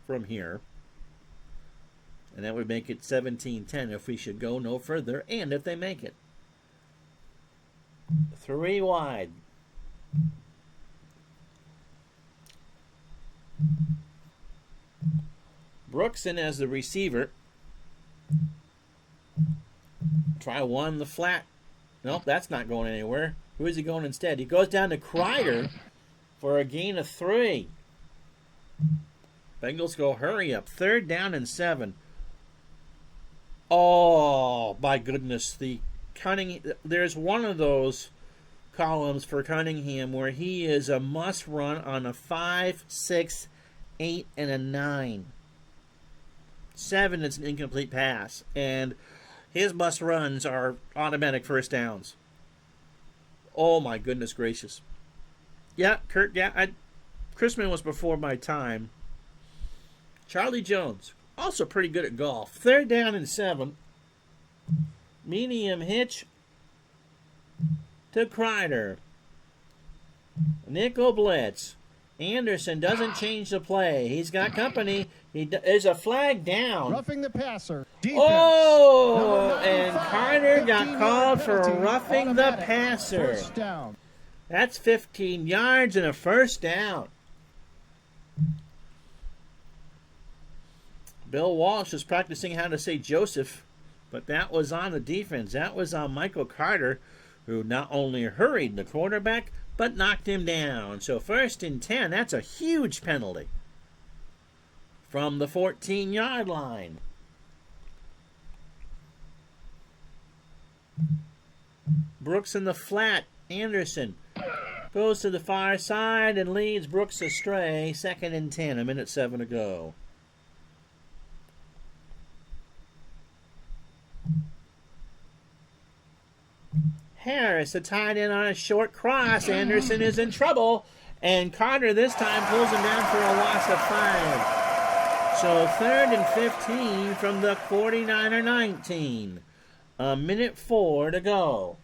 Speaker 1: from here. And that would make it 17-10 if we should go no further, and if they make it. 3 wide. Brookson as the receiver. Try one the flat. Nope, that's not going anywhere. Who is he going instead? He goes down to Kreider. for a gain of 3. Bengals go hurry up. 3rd down and 7. Oh, my goodness. There's one of those columns for Cunningham where he is a must run on a 5, 6, 8, and a 9. 7 is an incomplete pass. And his must runs are automatic first downs. Oh, my goodness gracious. Yeah, Kurt, yeah, Chrisman was before my time. Charlie Jones, also pretty good at golf. 3rd down and 7. Medium hitch to Kreider. Nickel blitz. Anderson doesn't change the play. He's got company. There's a flag down.
Speaker 2: Roughing the passer. Defense.
Speaker 1: Oh,
Speaker 2: 9,
Speaker 1: and Kreider got called for roughing the passer.
Speaker 2: First down.
Speaker 1: That's 15 yards and a first down. Bill Walsh is practicing how to say Joseph, but that was on the defense. That was on Michael Carter, who not only hurried the quarterback, but knocked him down. So 1st and 10, that's a huge penalty from the 14-yard line. Brooks in the flat. Anderson goes to the far side and leads Brooks astray. 2nd and 10, 1:07 to go. Harris, the tight end on a short cross. Anderson is in trouble, and Carter this time pulls him down for a loss of 5. So 3rd and 15 from the 49er 19. 1:04 to go.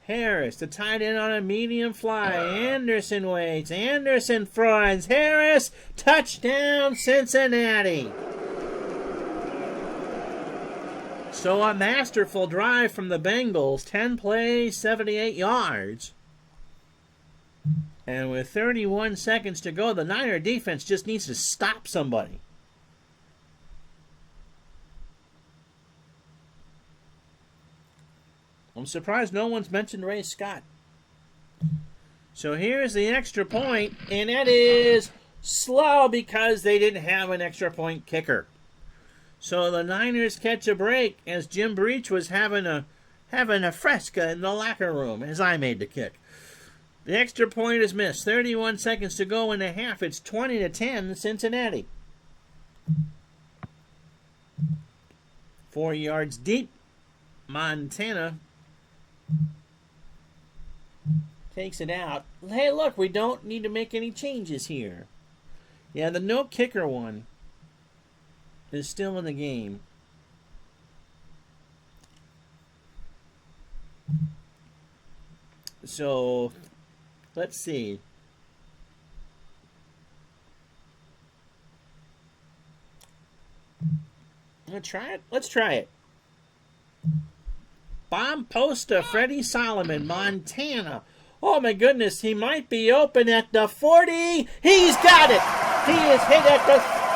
Speaker 1: Harris, the tight end on a medium fly. Anderson waits. Anderson fronts. Harris, touchdown, Cincinnati. So a masterful drive from the Bengals. 10 plays, 78 yards. And with 31 seconds to go, the Niner defense just needs to stop somebody. I'm surprised no one's mentioned Ray Scott. So here's the extra point, and that is slow because they didn't have an extra point kicker. So the Niners catch a break as Jim Breach was having a fresca in the locker room as I made the kick. The extra point is missed. 31 seconds to go in the half. It's 20-10 Cincinnati. 4 yards deep. Montana takes it out. Hey, look, we don't need to make any changes here. Yeah, the no kicker one is still in the game. So, let's see. Let's try it. Let's try it. Bomb post to Freddie Solomon, Montana. Oh my goodness, he might be open at the 40. He's got it. He is hit at the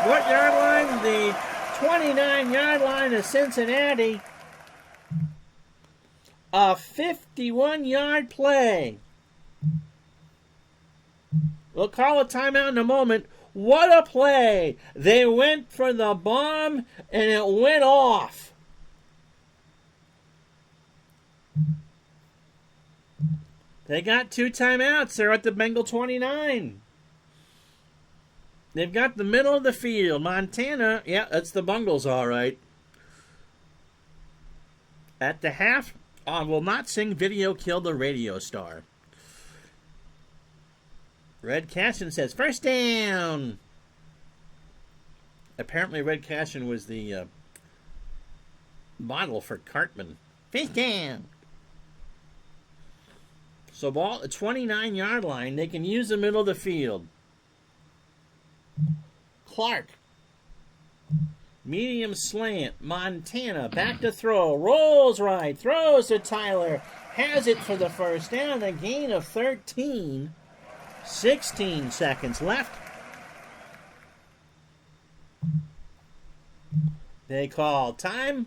Speaker 1: what yard line? The 29-yard line of Cincinnati. A 51-yard play. We'll call a timeout in a moment. What a play. They went for the bomb and it went off. They got 2 timeouts. They're at the Bengal 29. They've got the middle of the field. Montana, yeah, that's the Bungles, all right. At the half, will not sing Video Killed the Radio Star. Red Cashin says, first down. Apparently Red Cashin was the model for Cartman. First down. So ball at 29-yard line, they can use the middle of the field. Clark. Medium slant. Montana back to throw. Rolls right. Throws to Tyler. Has it for the first down. A gain of 13. 16 seconds left. They call time.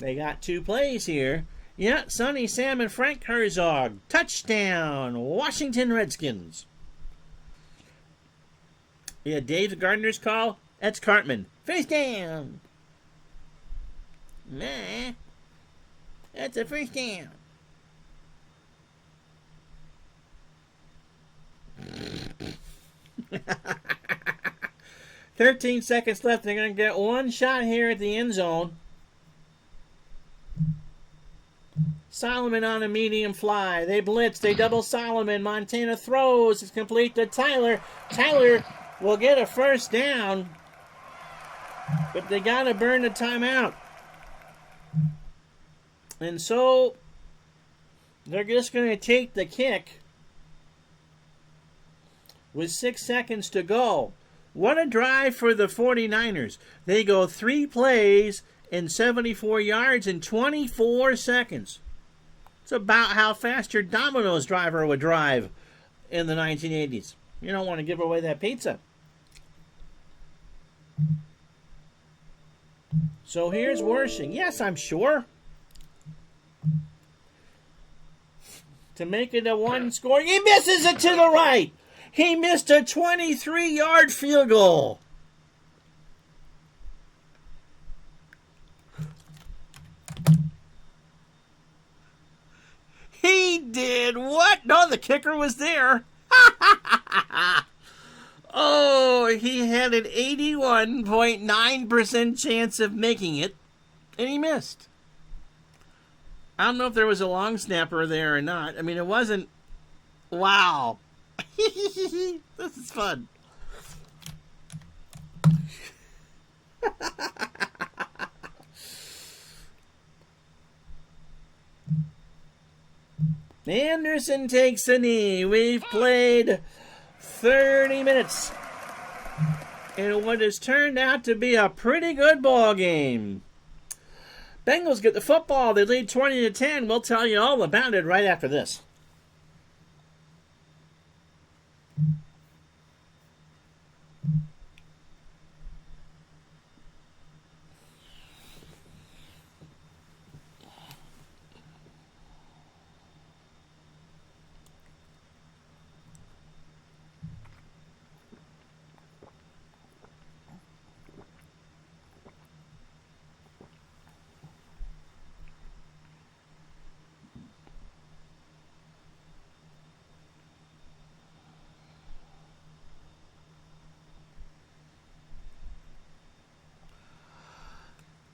Speaker 1: They got 2 plays here. Yeah, Sonny Sam and Frank Herzog. Touchdown, Washington Redskins. Yeah, Dave Gardner's call. That's Cartman. First down. Nah, that's a first down. "13 seconds left. They're going to get one shot here at the end zone. Solomon on a medium fly. They blitz. They double Solomon. Montana throws. It's complete to Tyler. Tyler will get a first down, but they got to burn the timeout. And so they're just going to take the kick with 6 seconds to go. What a drive for the 49ers. They go 3 plays and 74 yards in 24 seconds. It's about how fast your Domino's driver would drive in the 1980s. You don't want to give away that pizza. So here's Wershing. Yes, I'm sure. To make it a 1 score. He misses it to the right. He missed a 23-yard field goal. He did what? No, the kicker was there. Oh, he had an 81.9% chance of making it, and he missed. I don't know if there was a long snapper there or not. I mean, it wasn't. Wow. This is fun. Anderson takes a knee. We've played 30 minutes in what has turned out to be a pretty good ball game. Bengals get the football. They lead 20-10. We'll tell you all about it right after this.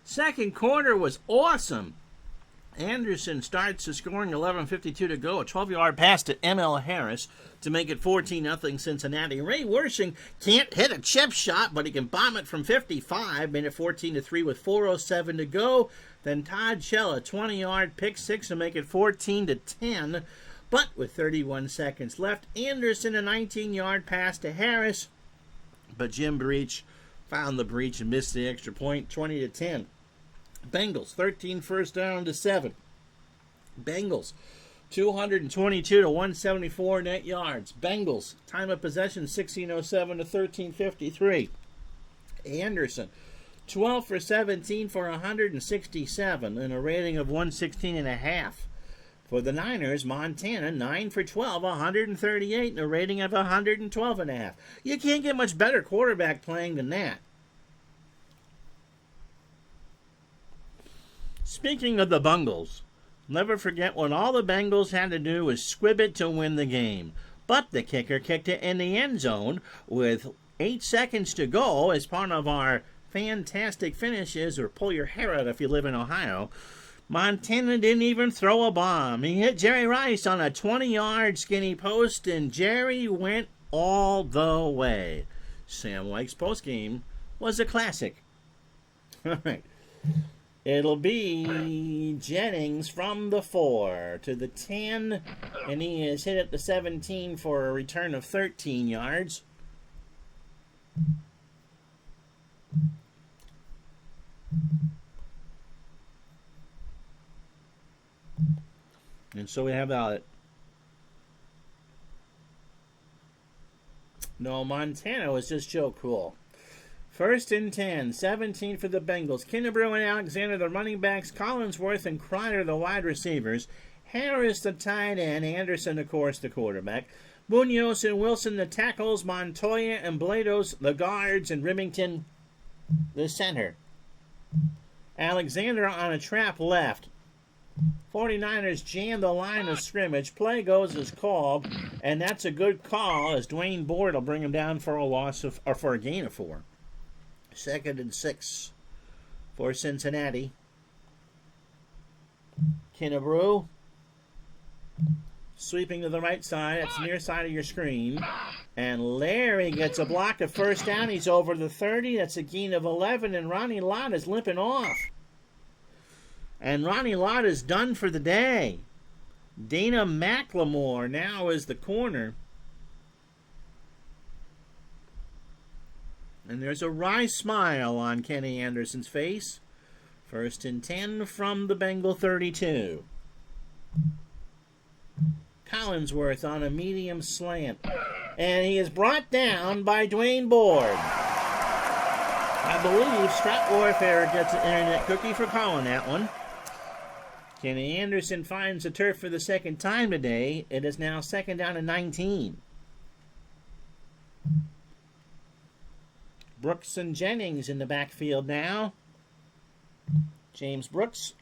Speaker 1: Second quarter was awesome. Anderson starts the scoring, 11:52 to go. A 12-yard pass to M.L. Harris to make it 14-0 Cincinnati. Ray Wershing can't hit a chip shot, but he can bomb it from 55. Made it 14-3 with 4:07 to go. Then Todd Shell, a 20-yard pick six to make it 14-10. But with 31 seconds left, Anderson, a 19-yard pass to Harris. But Jim Breach found the breach and missed the extra point, 20-10. Bengals, 13 first down to 7. Bengals, 222 to 174 net yards. Bengals, time of possession, 16:07 to 13:53. Anderson, 12 for 17 for 167 and a rating of 116.5. For the Niners, Montana, 9 for 12, 138 and a rating of 112.5. You can't get much better quarterback playing than that. Speaking of the Bengals, never forget when all the Bengals had to do was squib it to win the game. But the kicker kicked it in the end zone with 8 seconds to go as part of our fantastic finishes, or pull your hair out if you live in Ohio. Montana didn't even throw a bomb. He hit Jerry Rice on a 20-yard skinny post, and Jerry went all the way. Sam Lake's postgame was a classic. All right. It'll be Jennings from the 4 to the 10, and he is hit at the 17 for a return of 13 yards. And so we have that. No, Montana was just Joe Cool. First and 10, 17 for the Bengals. Kennebrew and Alexander, the running backs. Collinsworth and Kreider, the wide receivers. Harris, the tight end. Anderson, of course, the quarterback. Munoz and Wilson, the tackles. Montoya and Blados, the guards. And Remington, the center. Alexander on a trap left. 49ers jam the line of scrimmage. Play goes as called. And that's a good call as Dwayne Board will bring him down for a loss of, or for a gain of 4. Second and 6 for Cincinnati. Kennebrew sweeping to the right side. That's near side of your screen. And Larry gets a block of first down. He's over the 30. That's a gain of 11. And Ronnie Lott is limping off. And Ronnie Lott is done for the day. Dana McLemore now is the corner. And there's a wry smile on Kenny Anderson's face. First and 10 from the Bengal 32. Collinsworth on a medium slant. And he is brought down by Dwayne Board. I believe Strat Warfare gets an internet cookie for calling that one. Kenny Anderson finds the turf for the second time today. It is now second down and 19. Brooks and Jennings in the backfield now. James Brooks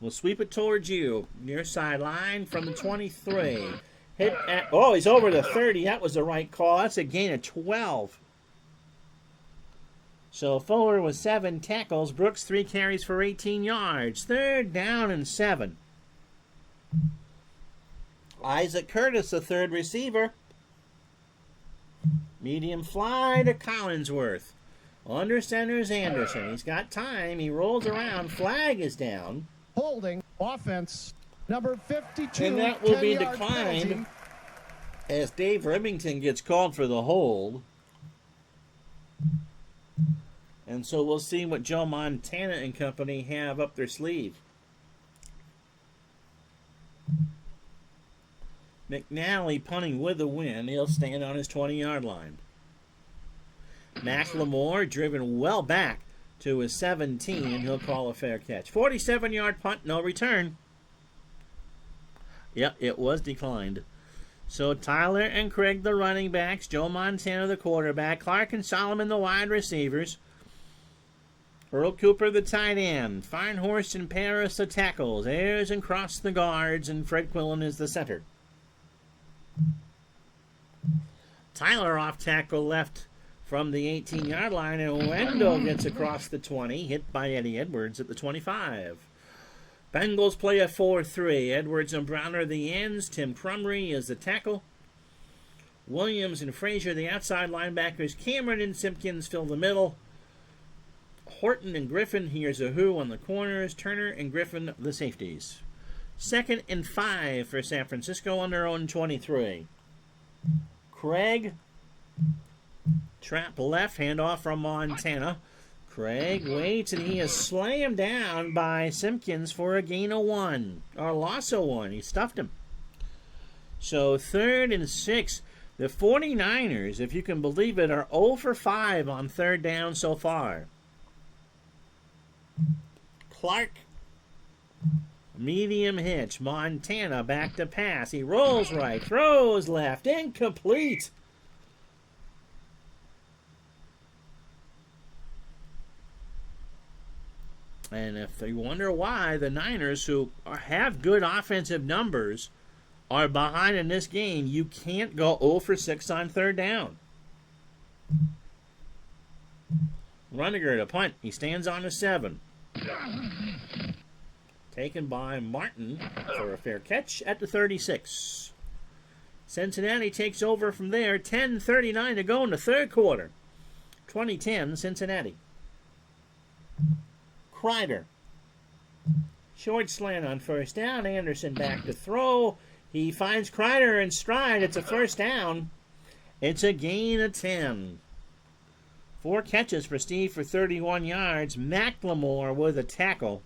Speaker 1: will sweep it towards you. Near sideline from the 23. Hit at, oh, he's over the 30. That was the right call. That's a gain of 12. So Fuller with 7 tackles. Brooks 3 carries for 18 yards. Third down and 7. Isaac Curtis, the third receiver. Medium fly to Collinsworth. Under center is Anderson. He's got time. He rolls around. Flag is down.
Speaker 2: Holding offense. Number 52.
Speaker 1: And that will be declined as Dave Remington gets called for the hold. And so we'll see what Joe Montana and company have up their sleeve. McNally punting with a win. He'll stand on his 20-yard line. McLemore driven well back to his 17. He'll call a fair catch. 47-yard punt, no return. Yep, it was declined. So Tyler and Craig, the running backs. Joe Montana, the quarterback. Clark and Solomon, the wide receivers. Earl Cooper, the tight end. Farnhorst and Paris, the tackles. Ayers and Cross, the guards. And Fred Quillen is the center. Tyler off tackle left from the 18-yard line, and Wendell gets across the 20, hit by Eddie Edwards at the 25. Bengals play a 4-3. Edwards and Brown are the ends. Tim Crumry is the tackle. Williams and Frazier, the outside linebackers. Cameron and Simpkins fill the middle. Horton and Griffin, here's a who on the corners. Turner and Griffin, the safeties. Second and 5 for San Francisco on their own 23. Craig, trap left, handoff from Montana. Craig waits, and he is slammed down by Simpkins for a gain of 1. Or loss of 1. He stuffed him. So third and 6. The 49ers, if you can believe it, are 0 for 5 on third down so far. Clark, medium hitch. Montana back to pass. He rolls right, throws left, incomplete. And if you wonder why the Niners, who have good offensive numbers, are behind in this game, you can't go 0 for 6 on third down. Runniger to punt. He stands on a 7. Taken by Martin for a fair catch at the 36. Cincinnati takes over from there. 10:39 to go in the third quarter. 20-10 Cincinnati. Kreider. Short slant on first down. Anderson back to throw. He finds Kreider in stride. It's a first down. It's a gain of 10. 4 catches for Steve for 31 yards. McLemore with a tackle.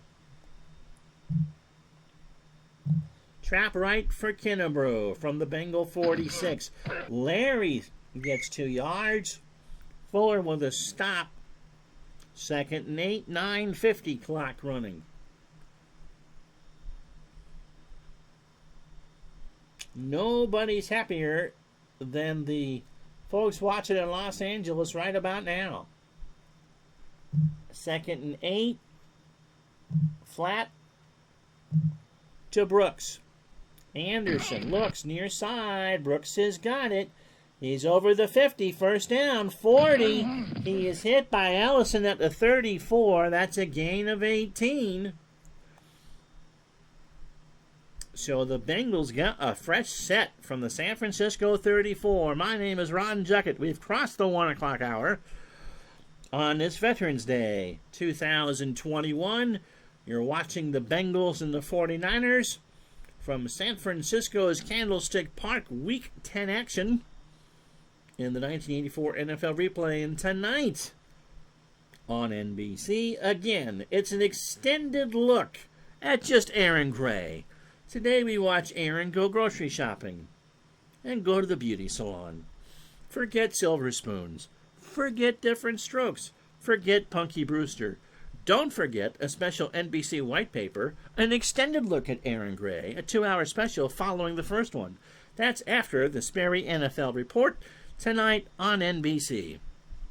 Speaker 1: Trap right for Kennebrew from the Bengal 46. Larry gets 2 yards. Fuller with a stop. 2nd and 8, 9:50 clock running. Nobody's happier than the folks watching in Los Angeles right about now. 2nd and 8, flat to Brooks. Anderson looks near side. Brooks has got it. He's over the 50. First down, 40. He is hit by Ellison at the 34. That's a gain of 18. So the Bengals got a fresh set from the San Francisco 34. My name is Ron Juckett. We've crossed the 1 o'clock hour on this Veterans Day 2021. You're watching the Bengals and the 49ers from San Francisco's Candlestick Park Week 10 action in the 1984 NFL replay. And tonight on NBC, again, it's an extended look at just Aaron Gray. Today we watch Aaron go grocery shopping and go to the beauty salon. Forget silver spoons. Forget different strokes. Forget Punky Brewster. Don't forget a special NBC white paper, an extended look at Aaron Gray, a 2-hour special following the first one. That's after the Sperry NFL Report tonight on NBC.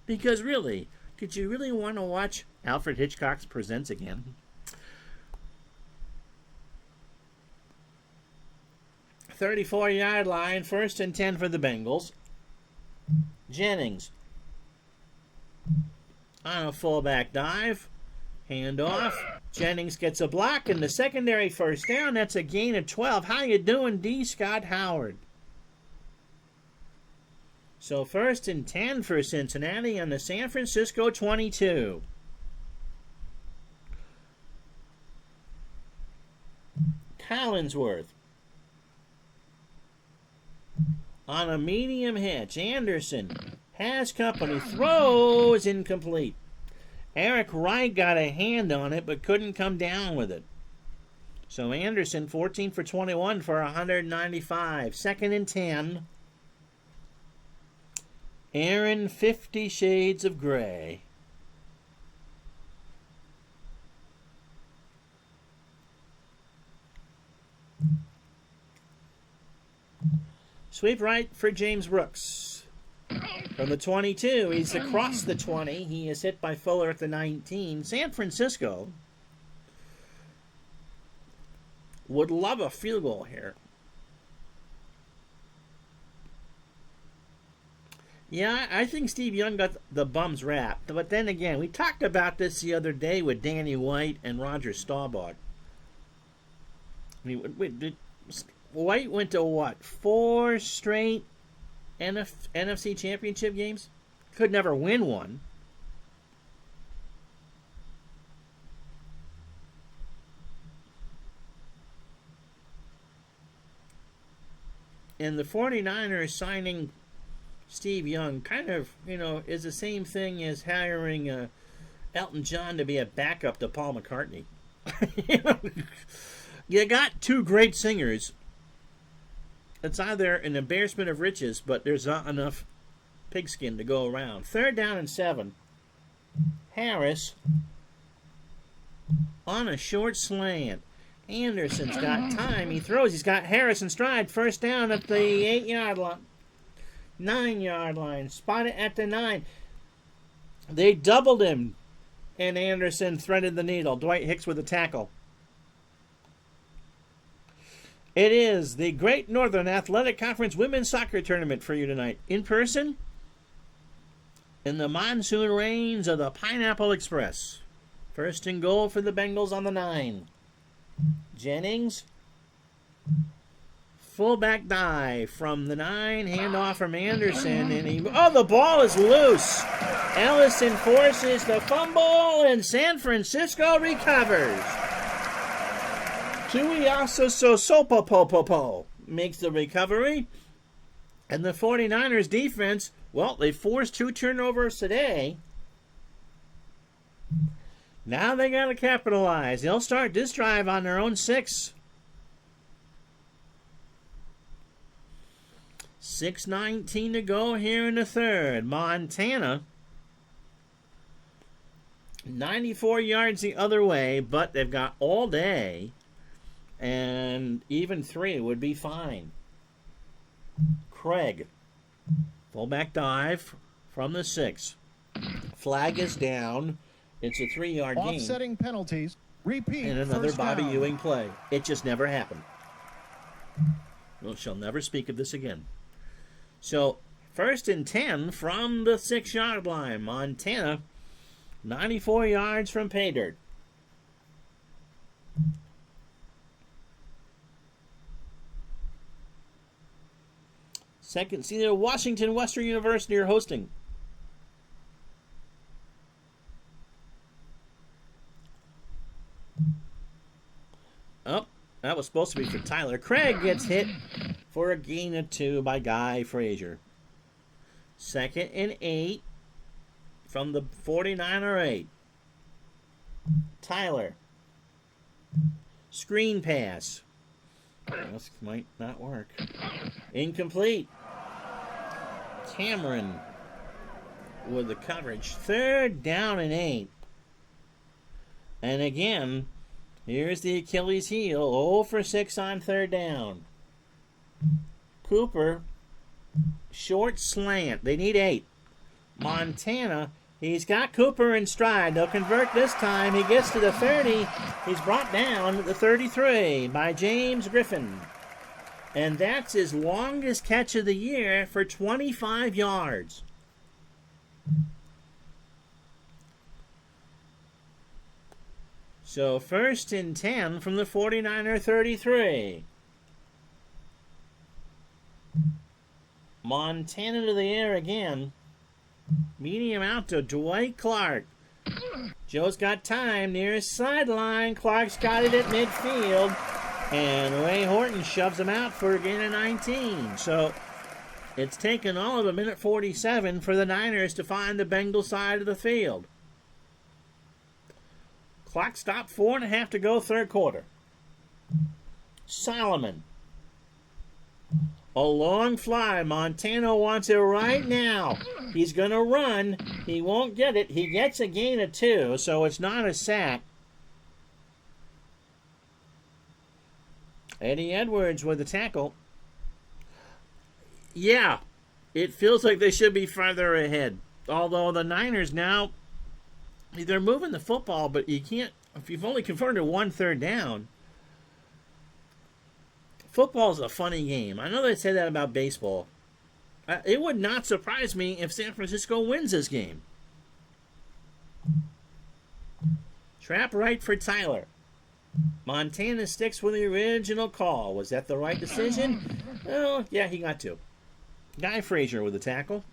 Speaker 1: Because really, did you really want to watch Alfred Hitchcock's Presents again? 34-yard line, 1st and 10 for the Bengals. Jennings on a fullback dive. Handoff. Jennings gets a block in the secondary first down. That's a gain of 12. How you doing, D. Scott Howard? So 1st and 10 for Cincinnati on the San Francisco 22. Collinsworth on a medium hitch. Anderson has company. Throws incomplete. Eric Wright got a hand on it but couldn't come down with it. So Anderson 14 for 21 for 195. 2nd and 10. Aaron 50 Shades of Gray. Sweep right for James Brooks. From the 22, he's across the 20. He is hit by Fuller at the 19. San Francisco would love a field goal here. Yeah, I think Steve Young got the bums wrapped. But then again, we talked about this the other day with Danny White and Roger Staubach. White went to what? 4 straight NFC Championship games? Could never win one. And the 49ers signing Steve Young kind of, is the same thing as hiring Elton John to be a backup to Paul McCartney. You got 2 great singers. It's either an embarrassment of riches, but there's not enough pigskin to go around. 3rd down and 7. Harris on a short slant. Anderson's got time. He throws. He's got Harris in stride. 1st down at the 8-yard line. 9-yard line. Spotted at the 9. They doubled him, and Anderson threaded the needle. Dwight Hicks with a tackle. It is the Great Northern Athletic Conference Women's Soccer Tournament for you tonight. In person, in the monsoon rains of the Pineapple Express. 1st and goal for the Bengals on the 9. Jennings. Fullback dive from the 9. Handoff from Anderson. And the ball is loose. Ellison forces the fumble, and San Francisco recovers. Tuiasa Sosopopopopo makes the recovery. And the 49ers defense, they forced 2 turnovers today. Now they got to capitalize. They'll start this drive on their own 6. 6:19 to go here in the 3rd. Montana 94 yards the other way, but they've got all day, and even 3 would be fine. Craig, fullback dive from the 6. Flag is down. It's a 3-yard gain.
Speaker 2: Offsetting penalties. Repeat.
Speaker 1: And another Bobby
Speaker 2: down.
Speaker 1: Ewing play. It just never happened. We shall never speak of this again. So, 1st and 10 from the 6-yard line. Montana, 94 yards from pay dirt. Second senior, Washington Western University are hosting. Oh, that was supposed to be for Tyler. Craig gets hit for a gain of 2 by Guy Frazier. 2nd and 8 from the 49er 8. Tyler. Screen pass. This might not work. Incomplete. Cameron with the coverage. 3rd down and 8. And again, here's the Achilles heel. 0 for 6 on 3rd down. Cooper, short slant. They need 8. Montana, he's got Cooper in stride. They'll convert this time. He gets to the 30. He's brought down at the 33 by James Griffin. And that's his longest catch of the year for 25 yards. So 1st and 10 from the 49er 33. Montana to the air again. Medium out to Dwight Clark. Joe's got time near his sideline. Clark's got it at midfield. And Ray Horton shoves him out for a gain of 19. So it's taken all of a minute 47 for the Niners to find the Bengals side of the field. Clock stopped, 4.5 to go, 3rd quarter. Solomon. A long fly. Montana wants it right now. He's going to run. He won't get it. He gets a gain of 2, so it's not a sack. Eddie Edwards with the tackle. Yeah, it feels like they should be farther ahead. Although the Niners now, they're moving the football, but you can't, if you've only converted 1 3rd down. Football's a funny game. I know they say that about baseball. It would not surprise me if San Francisco wins this game. Trap right for Tyler. Montana sticks with the original call. Was that the right decision? Oh, yeah, he got 2. Guy Frazier with the tackle.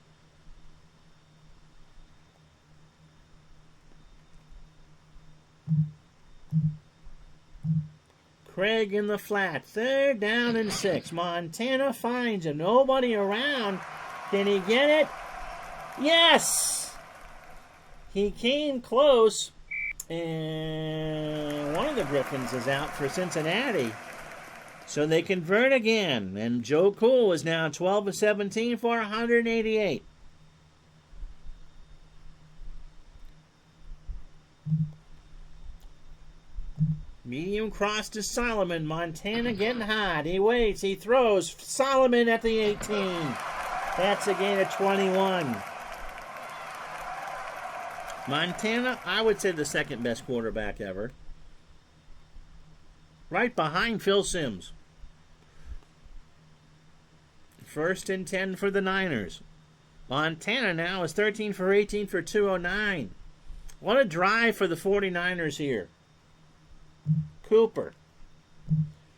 Speaker 1: Craig in the flat. 3rd down and 6. Montana finds him. Nobody around. Can he get it? Yes! He came close. And one of the Griffins is out for Cincinnati. So they convert again. And Joe Cool is now 12 of 17 for 188. Medium cross to Solomon. Montana getting hot. He waits. He throws. Solomon at the 18. That's a gain of 21. Montana, I would say the 2nd best quarterback ever. Right behind Phil Simms. 1st and 10 for the Niners. Montana now is 13 for 18 for 209. What a drive for the 49ers here. Cooper.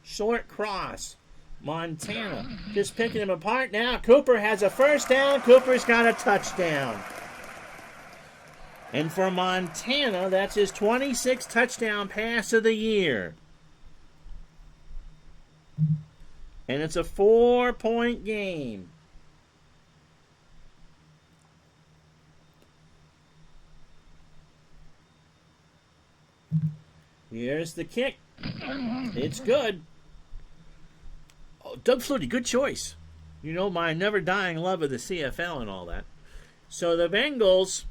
Speaker 1: Short cross. Montana just picking him apart now. Cooper has a 1st down. Cooper's got a touchdown. And for Montana, that's his 26th touchdown pass of the year. And it's a 4-point game. Here's the kick. It's good. Oh, Doug Flutie, good choice. You know, my never-dying love of the CFL and all that. So the Bengals,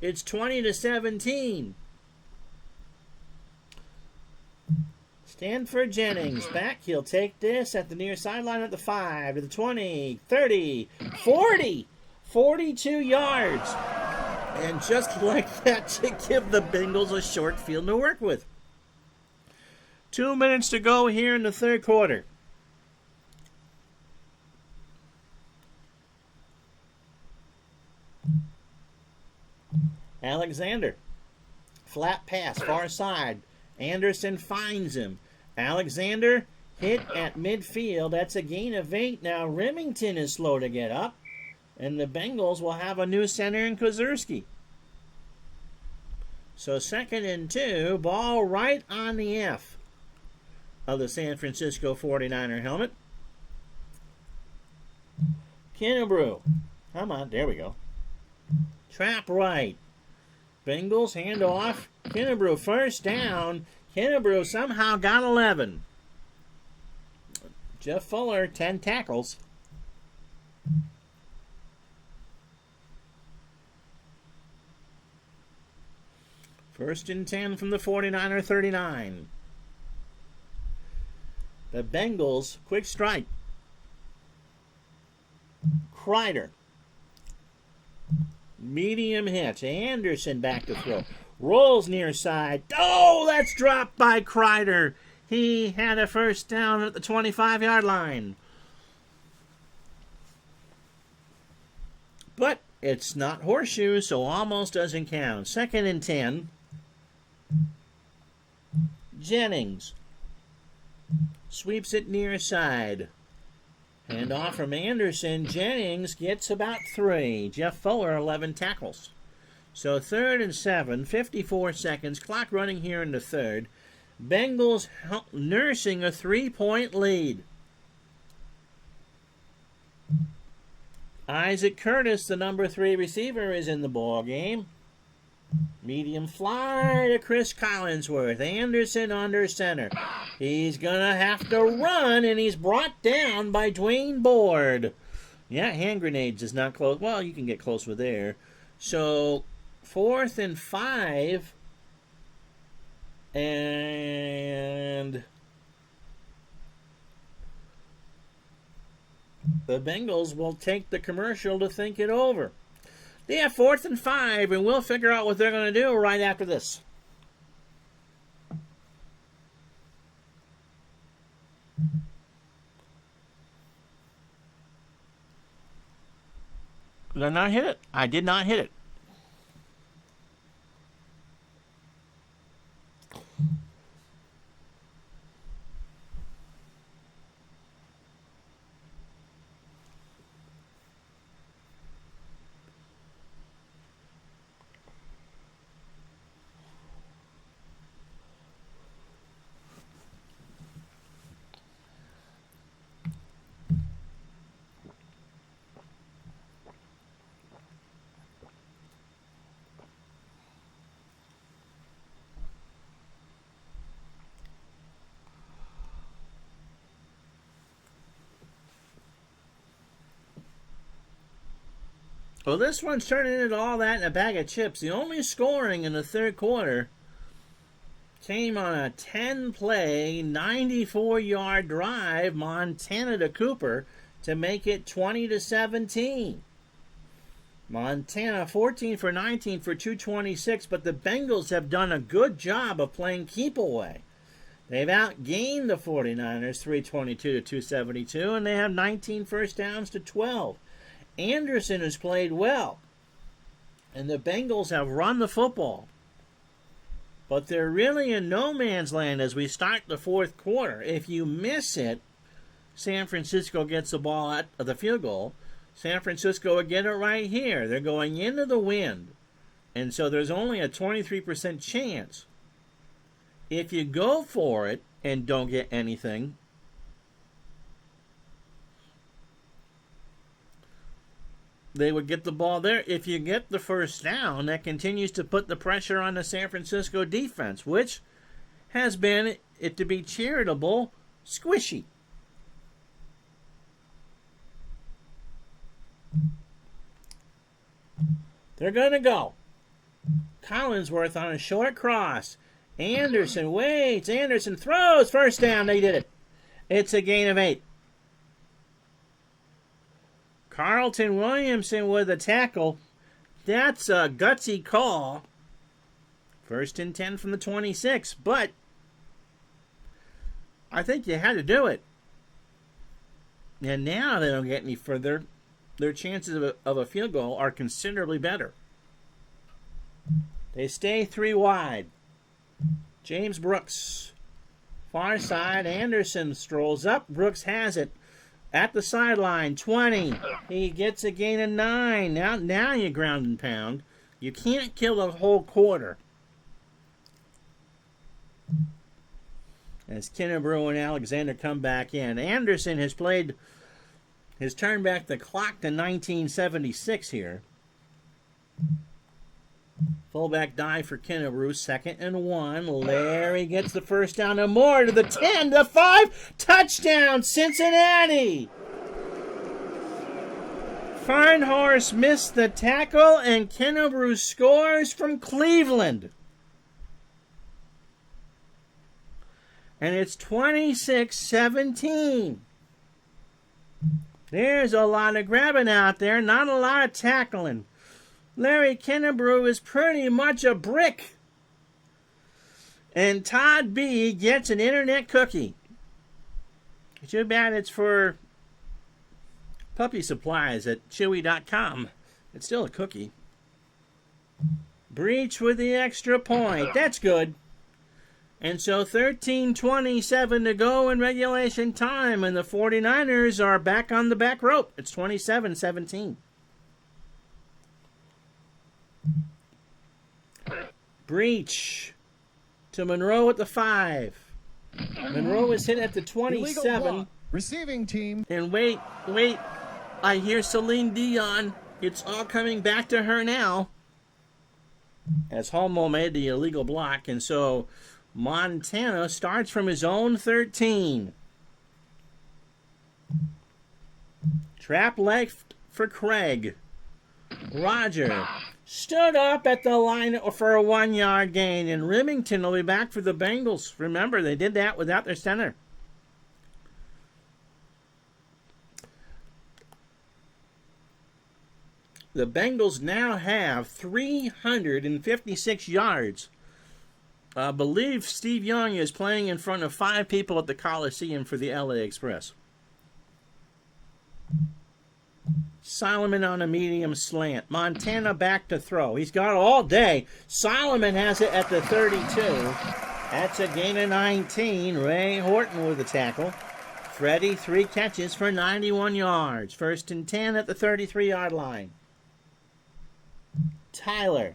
Speaker 1: It's 20-17. Stanford Jennings back. He'll take this at the near sideline at the 5, to the 20, 30, 40, 42 yards. And just like that, to give the Bengals a short field to work with. 2 minutes to go here in the third quarter. Alexander. Flat pass, far side. Anderson finds him. Alexander hit at midfield. That's a gain of 8. Now Remington is slow to get up. And the Bengals will have a new center in Kozerski. So 2nd and 2. Ball right on the F of the San Francisco 49er helmet. Kennebrew. Come on, there we go. Trap right. Bengals hand off. Kennebrew first down. Kennebrew somehow got 11. Jeff Fuller, 10 tackles. First and 10 from the 49er 39. The Bengals, quick strike. Kreider. Medium hitch. Anderson back to throw. Rolls near side. Oh, that's dropped by Kreider. He had a first down at the 25-yard line. But it's not horseshoe, so almost doesn't count. 2nd and 10. Jennings. Sweeps it near side. And off from Anderson. Jennings gets about 3. Jeff Fuller, 11 tackles. So 3rd and 7, 54 seconds. Clock running here in the third. Bengals nursing a 3-point lead. Isaac Curtis, the number 3 receiver, is in the ball game. Medium fly to Chris Collinsworth. Anderson under center. He's going to have to run, and he's brought down by Dwayne Board. Yeah, hand grenades is not close. Well, you can get close with there. So 4th and 5. And the Bengals will take the commercial to think it over. They have 4th and 5, and we'll figure out what they're going to do right after this. Did I not hit it? I did not hit it. Well, this one's turning into all that in a bag of chips. The only scoring in the third quarter came on a 10-play, 94-yard drive, Montana to Cooper, to make it 20-17. Montana 14 for 19 for 226, but the Bengals have done a good job of playing keep away. They've outgained the 49ers 322 to 272, and they have 19 first downs to 12. Anderson has played well, and the Bengals have run the football. But they're really in no man's land as we start the fourth quarter. If you miss it, San Francisco gets the ball at the field goal. San Francisco would get it right here. They're going into the wind, and so there's only a 23% chance. If you go for it and don't get anything, they would get the ball there. If you get the first down, that continues to put the pressure on the San Francisco defense, which has been, it to be charitable, squishy. They're going to go. Collinsworth on a short cross. Anderson waits. Anderson throws. First down. They did it. It's a gain of 8. Carlton Williamson with a tackle. That's a gutsy call. First and 10 from the 26, but I think you had to do it. And now they don't get any further. Their chances of a field goal are considerably better. They stay 3 wide. James Brooks. Far side. Anderson strolls up. Brooks has it. At the sideline. 20. He gets a gain of 9. Now you ground and pound. You can't kill the whole quarter. As Kennebrew and Alexander come back in. Anderson has turned back the clock to 1976 here. Fullback dive for Kennebrew, 2nd and 1. Larry gets the first down and more to the 10, the 5. Touchdown, Cincinnati! Farnhorst missed the tackle, and Kennebrew scores from Cleveland. And it's 26-17. There's a lot of grabbing out there, not a lot of tackling. Larry Kennebrew is pretty much a brick. And Todd B gets an internet cookie. Too bad it's for puppy supplies at Chewy.com. It's still a cookie. Breach with the extra point. That's good. And so 13:27 to go in regulation time, and the 49ers are back on the back rope. It's 27-17. Breach to Monroe at the 5. Monroe is hit at the 27.
Speaker 2: Receiving team.
Speaker 1: And wait. I hear Celine Dion. It's all coming back to her now. As Homo made the illegal block, and so Montana starts from his own 13. Trap left for Craig. Roger stood up at the line for a 1-yard gain, and Remington will be back for the Bengals. Remember, they did that without their center. The Bengals now have 356 yards. I believe Steve Young is playing in front of 5 people at the Coliseum for the LA Express. Solomon on a medium slant. Montana back to throw. He's got it all day. Solomon has it at the 32. That's a gain of 19. Ray Horton with the tackle. Freddie, 3 catches for 91 yards. 1st and 10 at the 33-yard line. Tyler.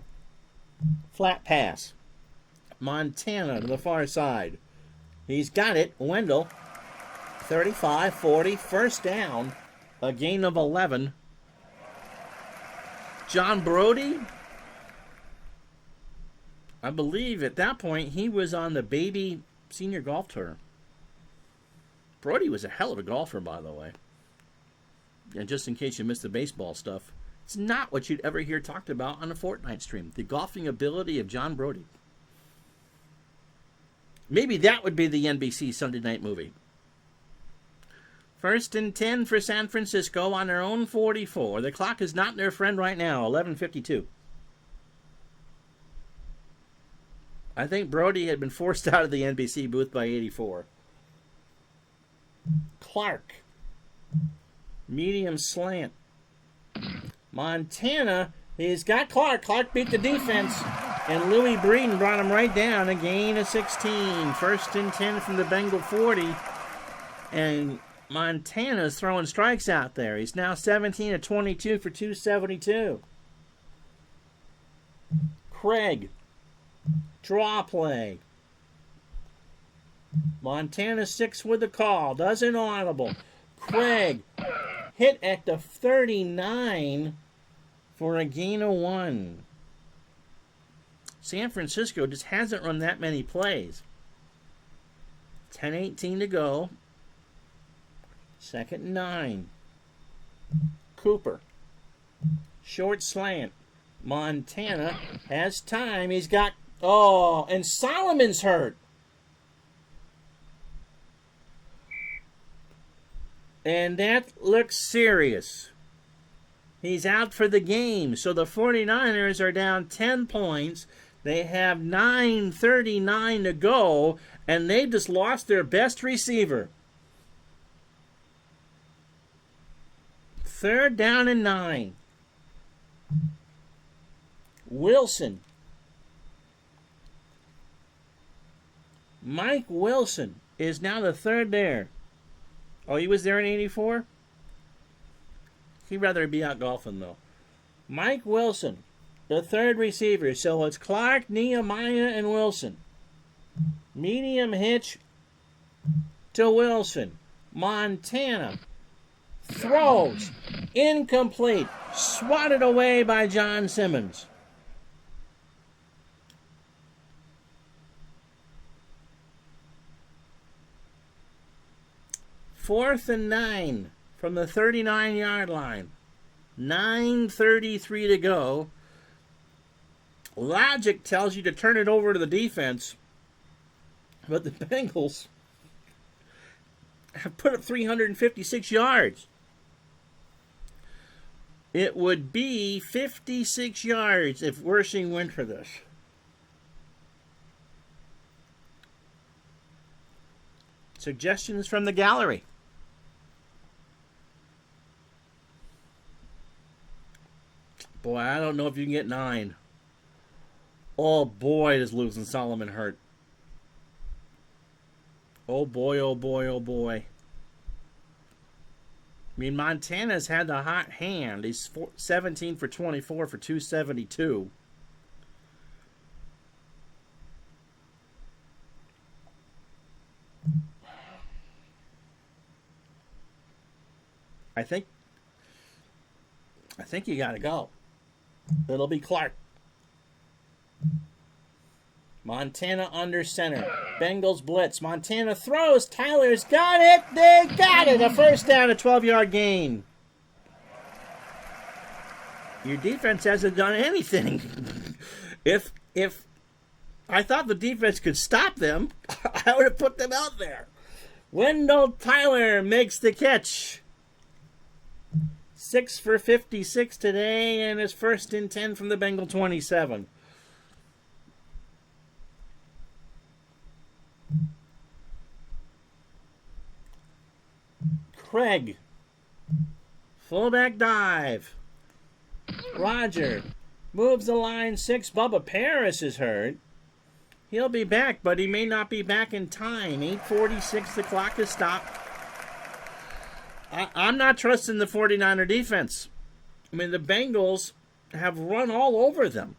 Speaker 1: Flat pass. Montana to the far side. He's got it. Wendell. 35, 40. First down. A gain of 11. John Brody. I believe at that point he was on the Baby Senior Golf Tour. Brody was a hell of a golfer, by the way. And just in case you missed the baseball stuff, it's not what you'd ever hear talked about on a Fortnite stream. The golfing ability of John Brody. Maybe that would be the NBC Sunday night movie. 1st and 10 for San Francisco on their own 44. The clock is not their friend right now, 11:52. I think Brody had been forced out of the NBC booth by 84. Clark. Medium slant. Montana, he's got Clark. Clark beat the defense. And Louis Breeden brought him right down. A gain of 16. 1st and 10 from the Bengal 40. And Montana's throwing strikes out there. He's now 17 of 22 for 272. Craig. Draw play. Montana 6 with the call. Does an audible. Craig hit at the 39 for a gain of 1. San Francisco just hasn't run that many plays. 10:18 to go. 2nd and 9. Cooper. Short slant. Montana has time. He's got... Oh, and Solomon's hurt. And that looks serious. He's out for the game. So the 49ers are down 10 points. They have 9:39 to go, and they just lost their best receiver. 3rd down and 9. Wilson. Mike Wilson is now the 3rd there. Oh, he was there in 84? He'd rather be out golfing, though. Mike Wilson, the 3rd receiver. So it's Clark, Nehemiah, and Wilson. Medium hitch to Wilson. Montana throws. Incomplete. Swatted away by John Simmons. Fourth and 9 from the 39-yard line. 9:33 to go. Logic tells you to turn it over to the defense, but the Bengals have put up 356 yards. It would be 56 yards if Wershing went for this. Suggestions from the gallery. Boy, I don't know if you can get 9. Oh boy, is losing Solomon hurt. Oh boy, oh boy, oh boy. I mean, Montana's had the hot hand. He's 17 for 24 for 272. I think you got to go. It'll be Clark. Montana under center. Bengals blitz. Montana throws. Tyler's got it. They got it. A first down, a 12-yard gain. Your defense hasn't done anything. If I thought the defense could stop them, I would have put them out there. Wendell Tyler makes the catch. 6 for 56 today, and his 1st and 10 from the Bengal 27. Craig. Fullback dive. Roger. Moves the line 6. Bubba Paris is hurt. He'll be back, but he may not be back in time. 8:46, the clock is stopped. I'm not trusting the 49er defense. I mean, the Bengals have run all over them.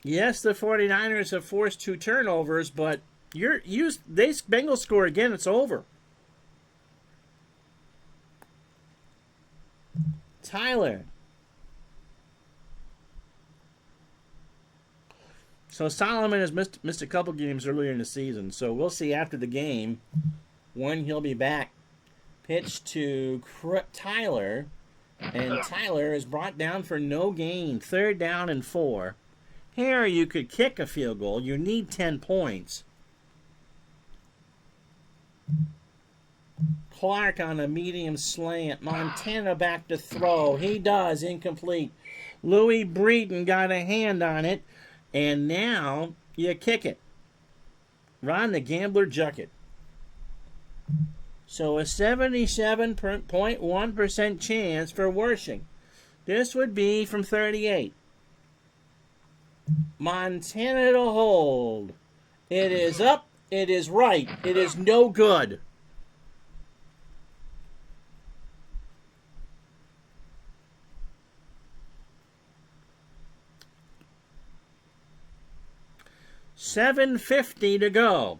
Speaker 1: Yes, the 49ers have forced 2 turnovers, but Bengals score again, it's over. Tyler. So Solomon has missed a couple games earlier in the season. So we'll see after the game when he'll be back. Pitch to Tyler. And Tyler is brought down for no gain. 3rd down and 4. Here you could kick a field goal. You need 10 points. Clark on a medium slant. Montana back to throw. He does. Incomplete. Louis Breeden got a hand on it. And now you kick it. Ron the Gambler Jucket. So a 77.1% chance for Wershing. This would be from 38. Montana to hold. It is up. It is right. It is no good. $7:50 to go.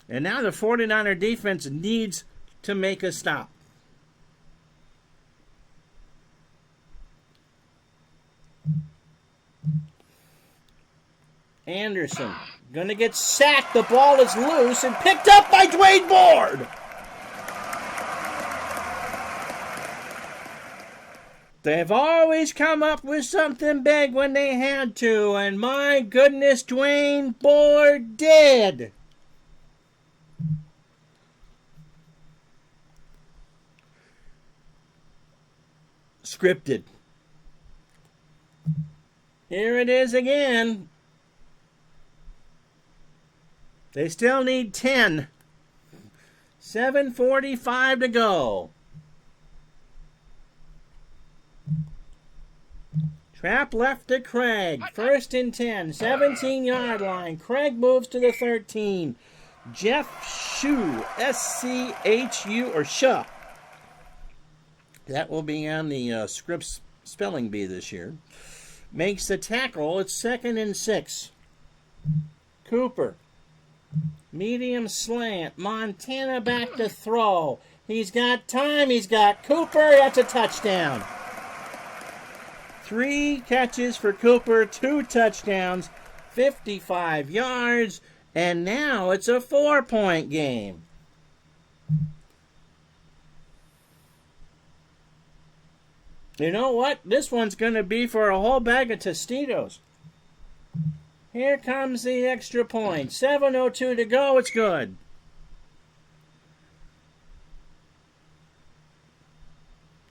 Speaker 1: And now the 49er defense needs to make a stop. Anderson going to get sacked. The ball is loose and picked up by Dwayne Board. They've always come up with something big when they had to, and my goodness, Dwayne Bohr did. Scripted. Here it is again. They still need 10. 7:45 to go. Trap left to Craig. 1st and 10. 17-yard line. Craig moves to the 13. Jeff Shu. S-C-H-U or Shuh. That will be on the Scripps spelling bee this year. Makes the tackle. It's 2nd and 6. Cooper. Medium slant. Montana back to throw. He's got time. He's got Cooper. That's a touchdown. 3 catches for Cooper, 2 touchdowns, 55 yards, and now it's a 4-point game. You know what? This one's going to be for a whole bag of Tostitos. Here comes the extra point. 7:02 to go. It's good.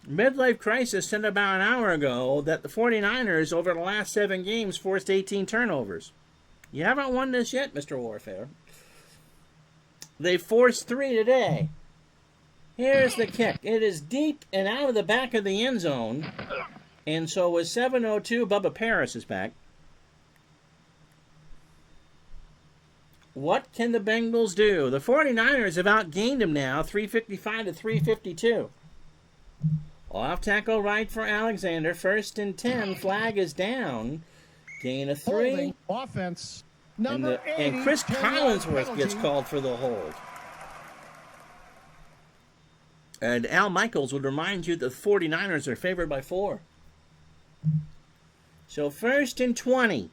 Speaker 1: Midlife Crisis said about an hour ago that the 49ers, over the last 7 games, forced 18 turnovers. You haven't won this yet, Mr. Warfare. They forced 3 today. Here's the kick. It is deep and out of the back of the end zone. And so with 7:02, Bubba Paris is back. What can the Bengals do? The 49ers have outgained them now, 355 to 352. Off tackle right for Alexander. 1st and 10. Flag is down. Gain of 3.
Speaker 2: Holding offense. Number 80,
Speaker 1: and Chris
Speaker 2: 10-yard
Speaker 1: Collinsworth
Speaker 2: penalty.
Speaker 1: gets called for the hold. And Al Michaels would remind you that the 49ers are favored by 4. So 1st and 20.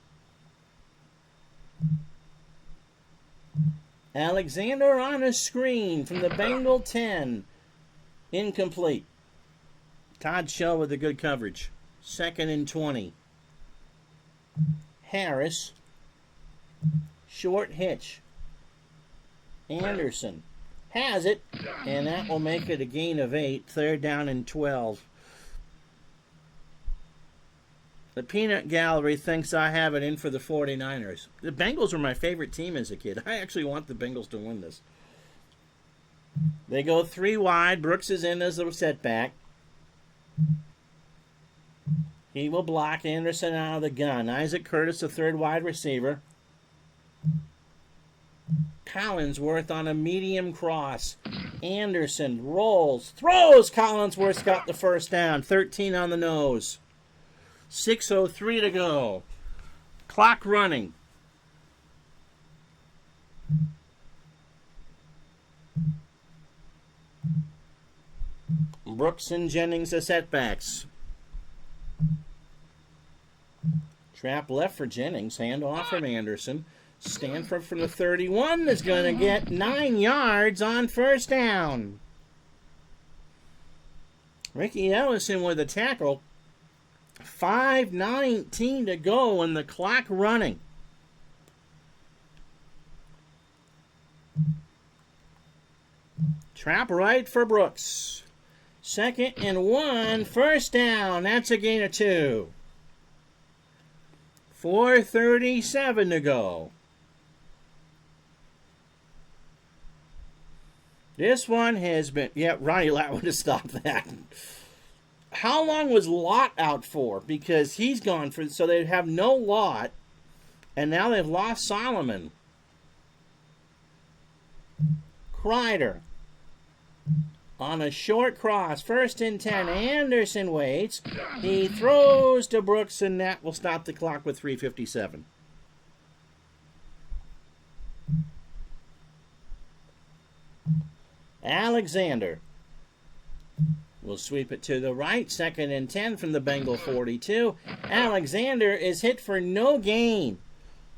Speaker 1: Alexander on a screen from the Bengal 10. Incomplete. Todd Shell with the good coverage. 2nd and 20. Harris. Short hitch. Anderson has it, and that will make it a gain of 8. 3rd down and 12. The Peanut Gallery thinks I have it in for the 49ers. The Bengals were my favorite team as a kid. I actually want the Bengals to win this. They go 3 wide. Brooks is in as a setback. He will block Anderson out of the gun. Isaac Curtis, the 3rd wide receiver. Collinsworth on a medium cross. Anderson rolls, throws. Collinsworth's got the 1st down. 13 on the nose. 6:03 to go. Clock running. Brooks and Jennings the setbacks. Trap left for Jennings. Hand off from Anderson. Stanford from the 31 is going to get 9 yards on 1st down. Ricky Ellison with a tackle. 5:19 to go and the clock running. Trap right for Brooks. 2nd and 1. 1st down. That's a gain of 2. 4:37 to go. This one has been... Yeah, Ronnie Lott would have stopped that. How long was Lott out for? Because he's gone for... So they have no Lott. And now they've lost Solomon. Kreider. On a short cross. 1st and 10. Anderson waits. He throws to Brooks, and that will stop the clock with 3:57. Alexander will sweep it to the right. 2nd and 10 from the Bengal 42. Alexander is hit for no gain.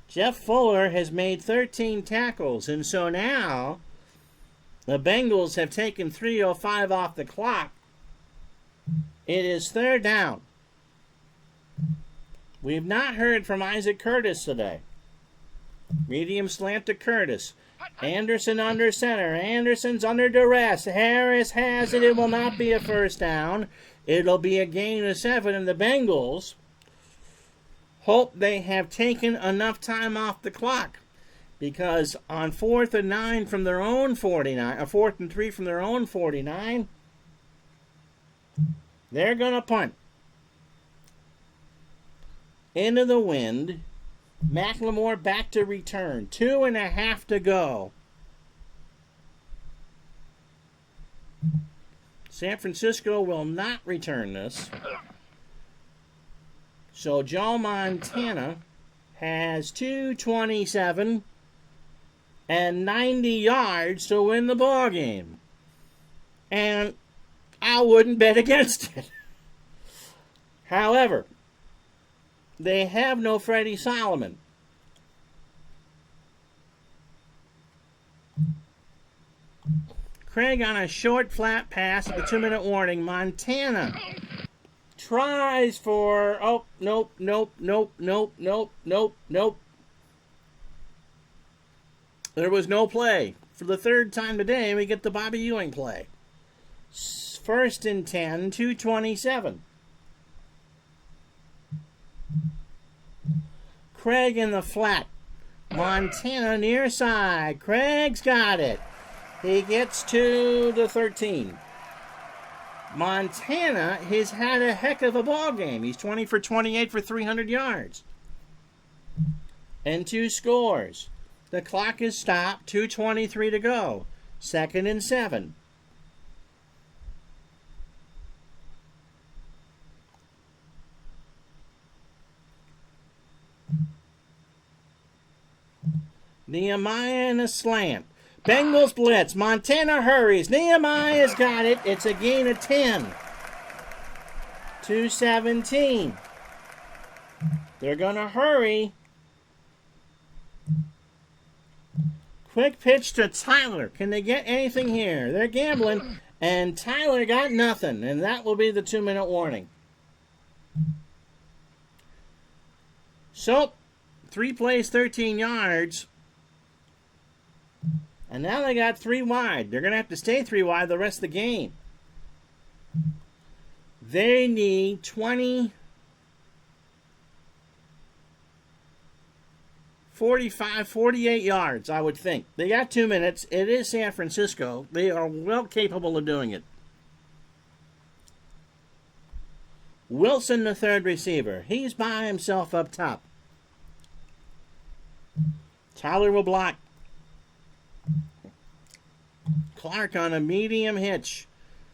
Speaker 1: Jeff Fuller has made 13 tackles, and so now the Bengals have taken 3:05 off the clock. It is third down. We've not heard from Isaac Curtis today. Medium slant to Curtis. Anderson under center. Anderson's under duress. Harris has it. It will not be a first down. It'll be a gain of 7, and the Bengals hope they have taken enough time off the clock, because on 4th and 9 from their own 49, 4th and 3 from their own 49, they're going to punt. Into the wind. McLemore back to return. 2.5 to go. San Francisco will not return this. So Joe Montana has 227 and 90 yards to win the ball game. And I wouldn't bet against it. However, they have no Freddie Solomon. Craig on a short flat pass at the 2-minute warning. Montana tries for, nope. There was no play. For the third time today, we get the Bobby Ewing play. 1st and 10, 2:27. Craig in the flat. Montana near side. Craig's got it. He gets to the 13. Montana has had a heck of a ball game. He's 20 for 28 for 300 yards. And 2 scores. The clock is stopped. 2:23 to go. 2nd and 7. Nehemiah in a slant. Bengals blitz. Montana hurries. Nehemiah's got it. It's a gain of 10. 2:17. They're going to hurry. Quick pitch to Tyler. Can they get anything here? They're gambling. And Tyler got nothing. And that will be the 2-minute warning. So, 3 plays, 13 yards. And now they got 3 wide. They're going to have to stay 3 wide the rest of the game. They need 20, 45, 48 yards, I would think. They got 2 minutes. It is San Francisco. They are well capable of doing it. Wilson, the third receiver. He's by himself up top. Tyler will block. Clark on a medium hitch.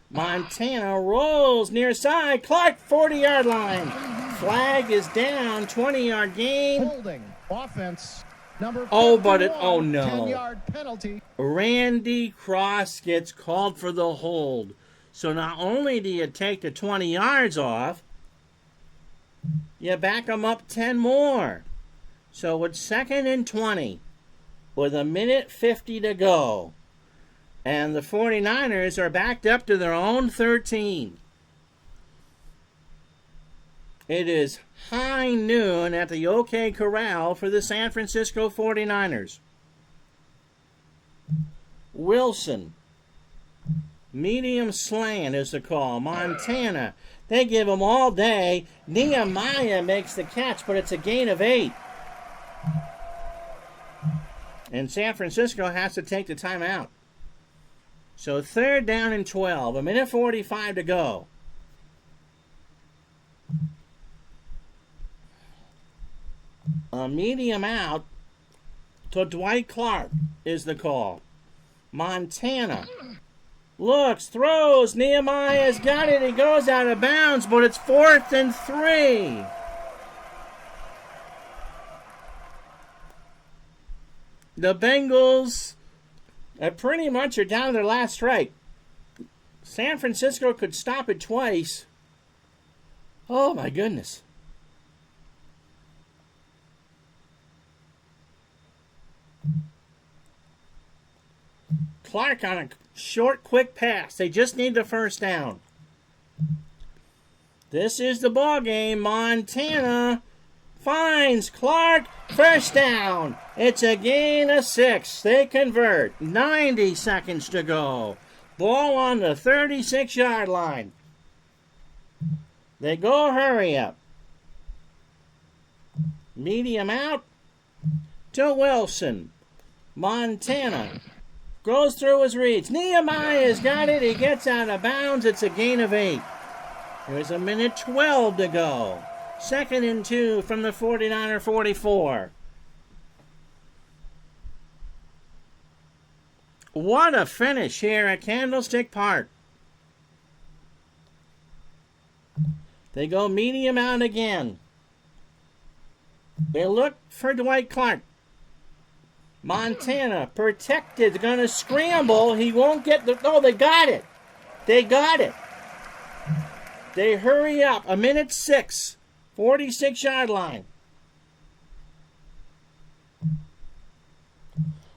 Speaker 1: Montana rolls near side. Clark, 40-yard line. Flag is down. 20-yard gain.
Speaker 2: Holding. Offense. Number
Speaker 1: Oh, but
Speaker 2: 10-yard penalty.
Speaker 1: Randy Cross gets called for the hold. So not only do you take the 20 yards off, you back them up 10 more. So it's 2nd and 20 with 1:50 to go. And the 49ers are backed up to their own 13. It is high noon at the OK Corral for the San Francisco 49ers. Wilson. Medium slant is the call. Montana. They give him all day. Nehemiah makes the catch, but it's a gain of 8. And San Francisco has to take the timeout. So 3rd down and 12. 1:45 to go. A medium out to Dwight Clark is the call. Montana looks, throws. Nehemiah's got it. He goes out of bounds, but it's 4th and 3. The Bengals pretty much are down to their last strike. San Francisco could stop it twice. Oh, my goodness. Clark on a short, quick pass. They just need the first down. This is the ball game. Montana finds Clark. First down. It's a gain of 6. They convert. 90 seconds to go. Ball on the 36-yard line. They go hurry up. Medium out to Wilson. Montana goes through his reads. Nehemiah's got it. He gets out of bounds. It's a gain of 8. There's a minute 12 to go. 2nd and 2 from the 49er 44. What a finish here at Candlestick Park. They go medium out again. They look for Dwight Clark. Montana protected. Going to scramble. He won't get the... Oh, they got it. They got it. They hurry up. A minute 6. 46-yard line.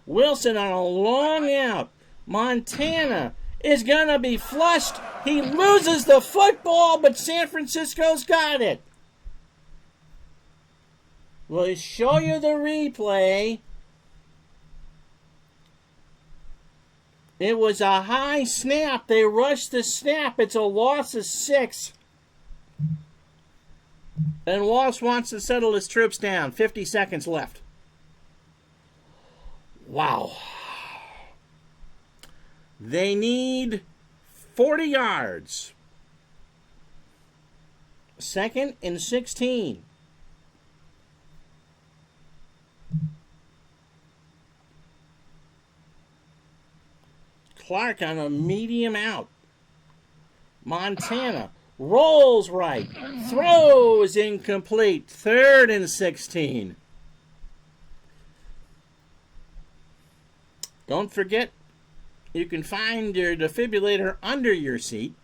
Speaker 1: Wilson on a long out. Montana is going to be flushed. He loses the football, but San Francisco's got it. We'll show you the replay. It was a high snap. They rushed the snap. It's a loss of 6. And Walsh wants to settle his troops down. 50 seconds left. Wow. They need 40 yards. 2nd and 16. Clark on a medium out. Montana rolls right. Throws incomplete. 3rd and 16. Don't forget, you can find your defibrillator under your seat.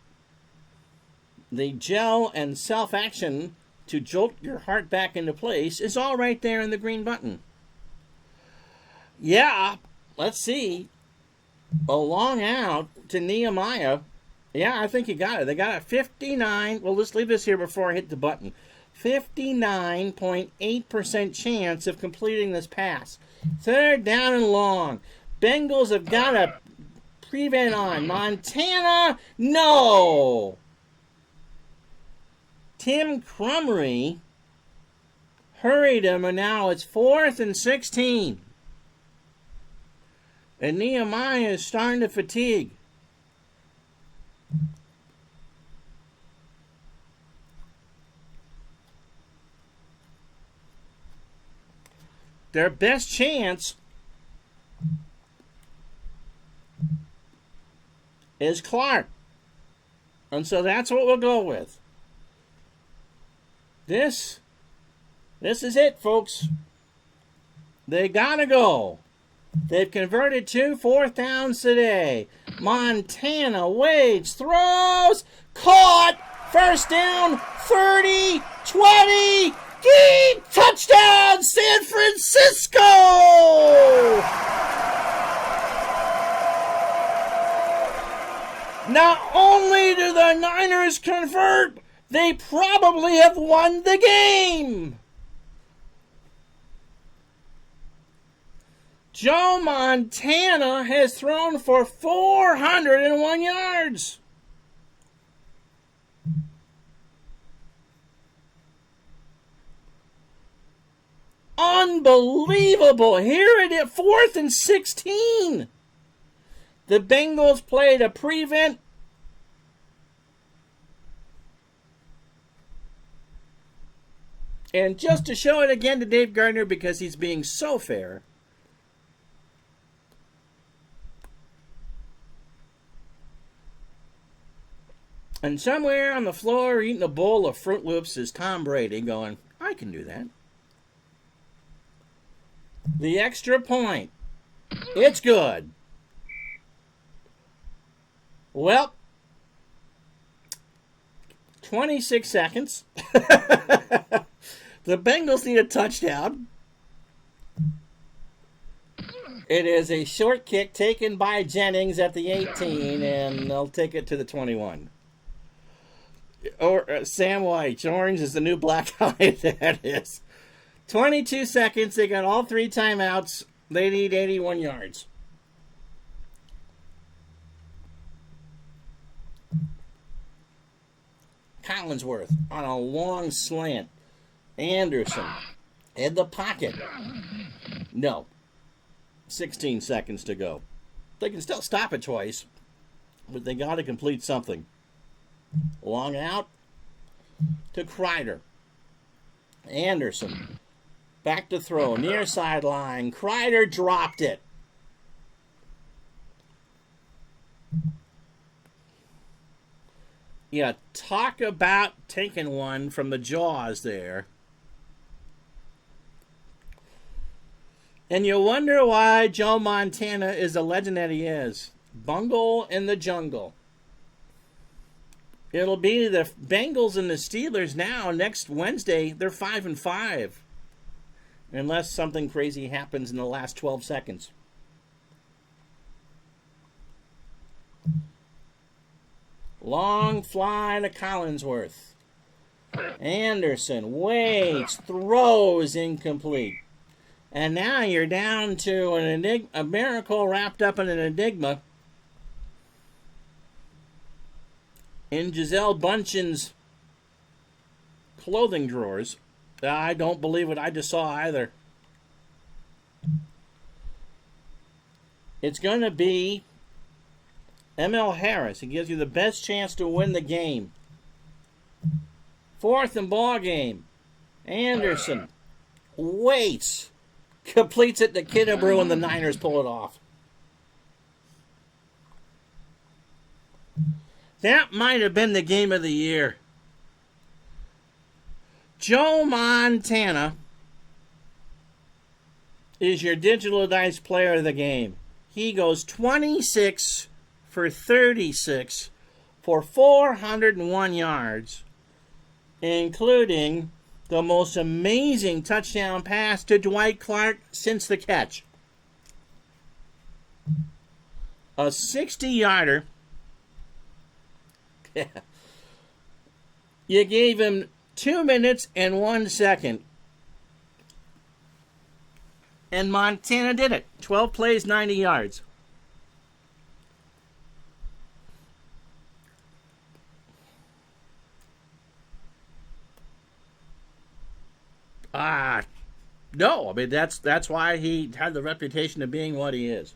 Speaker 1: The gel and self-action to jolt your heart back into place is all right there in the green button. Yeah, let's see. A long out to Nehemiah. Yeah, I think you got it. They got a 59. Well, let's leave this here before I hit the button. 59.8% chance of completing this pass. 3rd down and long. Bengals have got a prevent on. Montana, no. Tim Crumry hurried him, and now it's 4th and 16. And Nehemiah is starting to fatigue. Their best chance is Clark. And so that's what we'll go with. This is it, folks. They gotta go. They've converted 2 4th downs today. Montana waits, throws, caught, 1st down, 30, 20, touchdown, San Francisco! Not only do the Niners convert, they probably have won the game. Joe Montana has thrown for 401 yards. Unbelievable. Here it is, 4th and 16. The Bengals played a prevent. And just to show it again to Dave Gardner because he's being so fair, and somewhere on the floor eating a bowl of Fruit Loops is Tom Brady going, I can do that. The extra point. It's good. Well, 26 seconds. The Bengals need a touchdown. It is a short kick taken by Jennings at the 18, and they'll take it to the 21. Or Sam White. Orange is the new black eye. That is. 22 seconds. They got all 3 timeouts. They need 81 yards. Collinsworth on a long slant. Anderson in the pocket. No. 16 seconds to go. They can still stop it twice, but they got to complete something. Long out to Kreider. Anderson back to throw. Near sideline. Kreider dropped it. Yeah, talk about taking one from the jaws there. And you wonder why Joe Montana is the legend that he is. Bungle in the jungle. It'll be the Bengals and the Steelers now. Next Wednesday, they're 5-5. Unless something crazy happens in the last 12 seconds. Long fly to Collinsworth. Anderson waits, throws incomplete. And now you're down to a miracle wrapped up in an enigma. In Gisele Bundchen's clothing drawers. I don't believe what I just saw either. It's going to be ML Harris. He gives you the best chance to win the game. 4th and ball game. Anderson waits. Completes it to Kidabrew and the Niners pull it off. That might have been the game of the year. Joe Montana is your digital dice player of the game. He goes 26 for 36 for 401 yards, including the most amazing touchdown pass to Dwight Clark since the catch. A 60-yarder. You gave him 2 minutes and 1 second. And Montana did it. 12 plays, 90 yards. No. I mean, that's why he had the reputation of being what he is.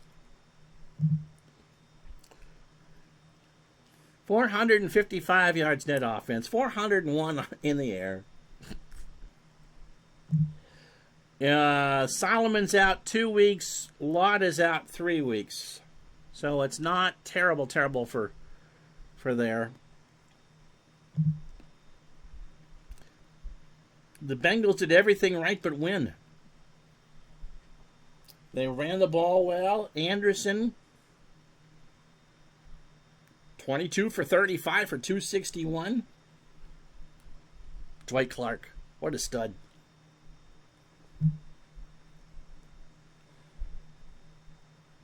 Speaker 1: 455 yards net offense. 401 in the air. Solomon's out 2 weeks. Lott is out 3 weeks. So it's not terrible for there. The Bengals did everything right but win. They ran the ball well. Anderson, 22 for 35 for 261. Dwight Clark, what a stud.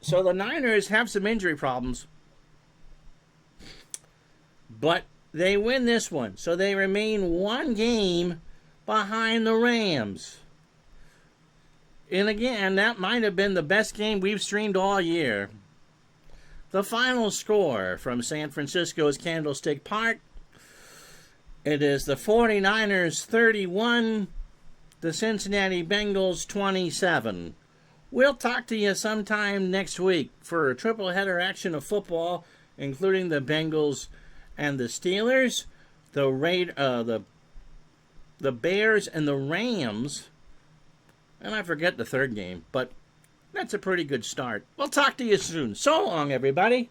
Speaker 1: So the Niners have some injury problems, but they win this one. So they remain 1 game behind the Rams. And again, that might have been the best game we've streamed all year. The final score from San Francisco's Candlestick Park. It is the 49ers 31, the Cincinnati Bengals 27. We'll talk to you sometime next week for a triple header action of football, including the Bengals and the Steelers, the Bears and the Rams, and I forget the third game, but that's a pretty good start. We'll talk to you soon. So long, everybody.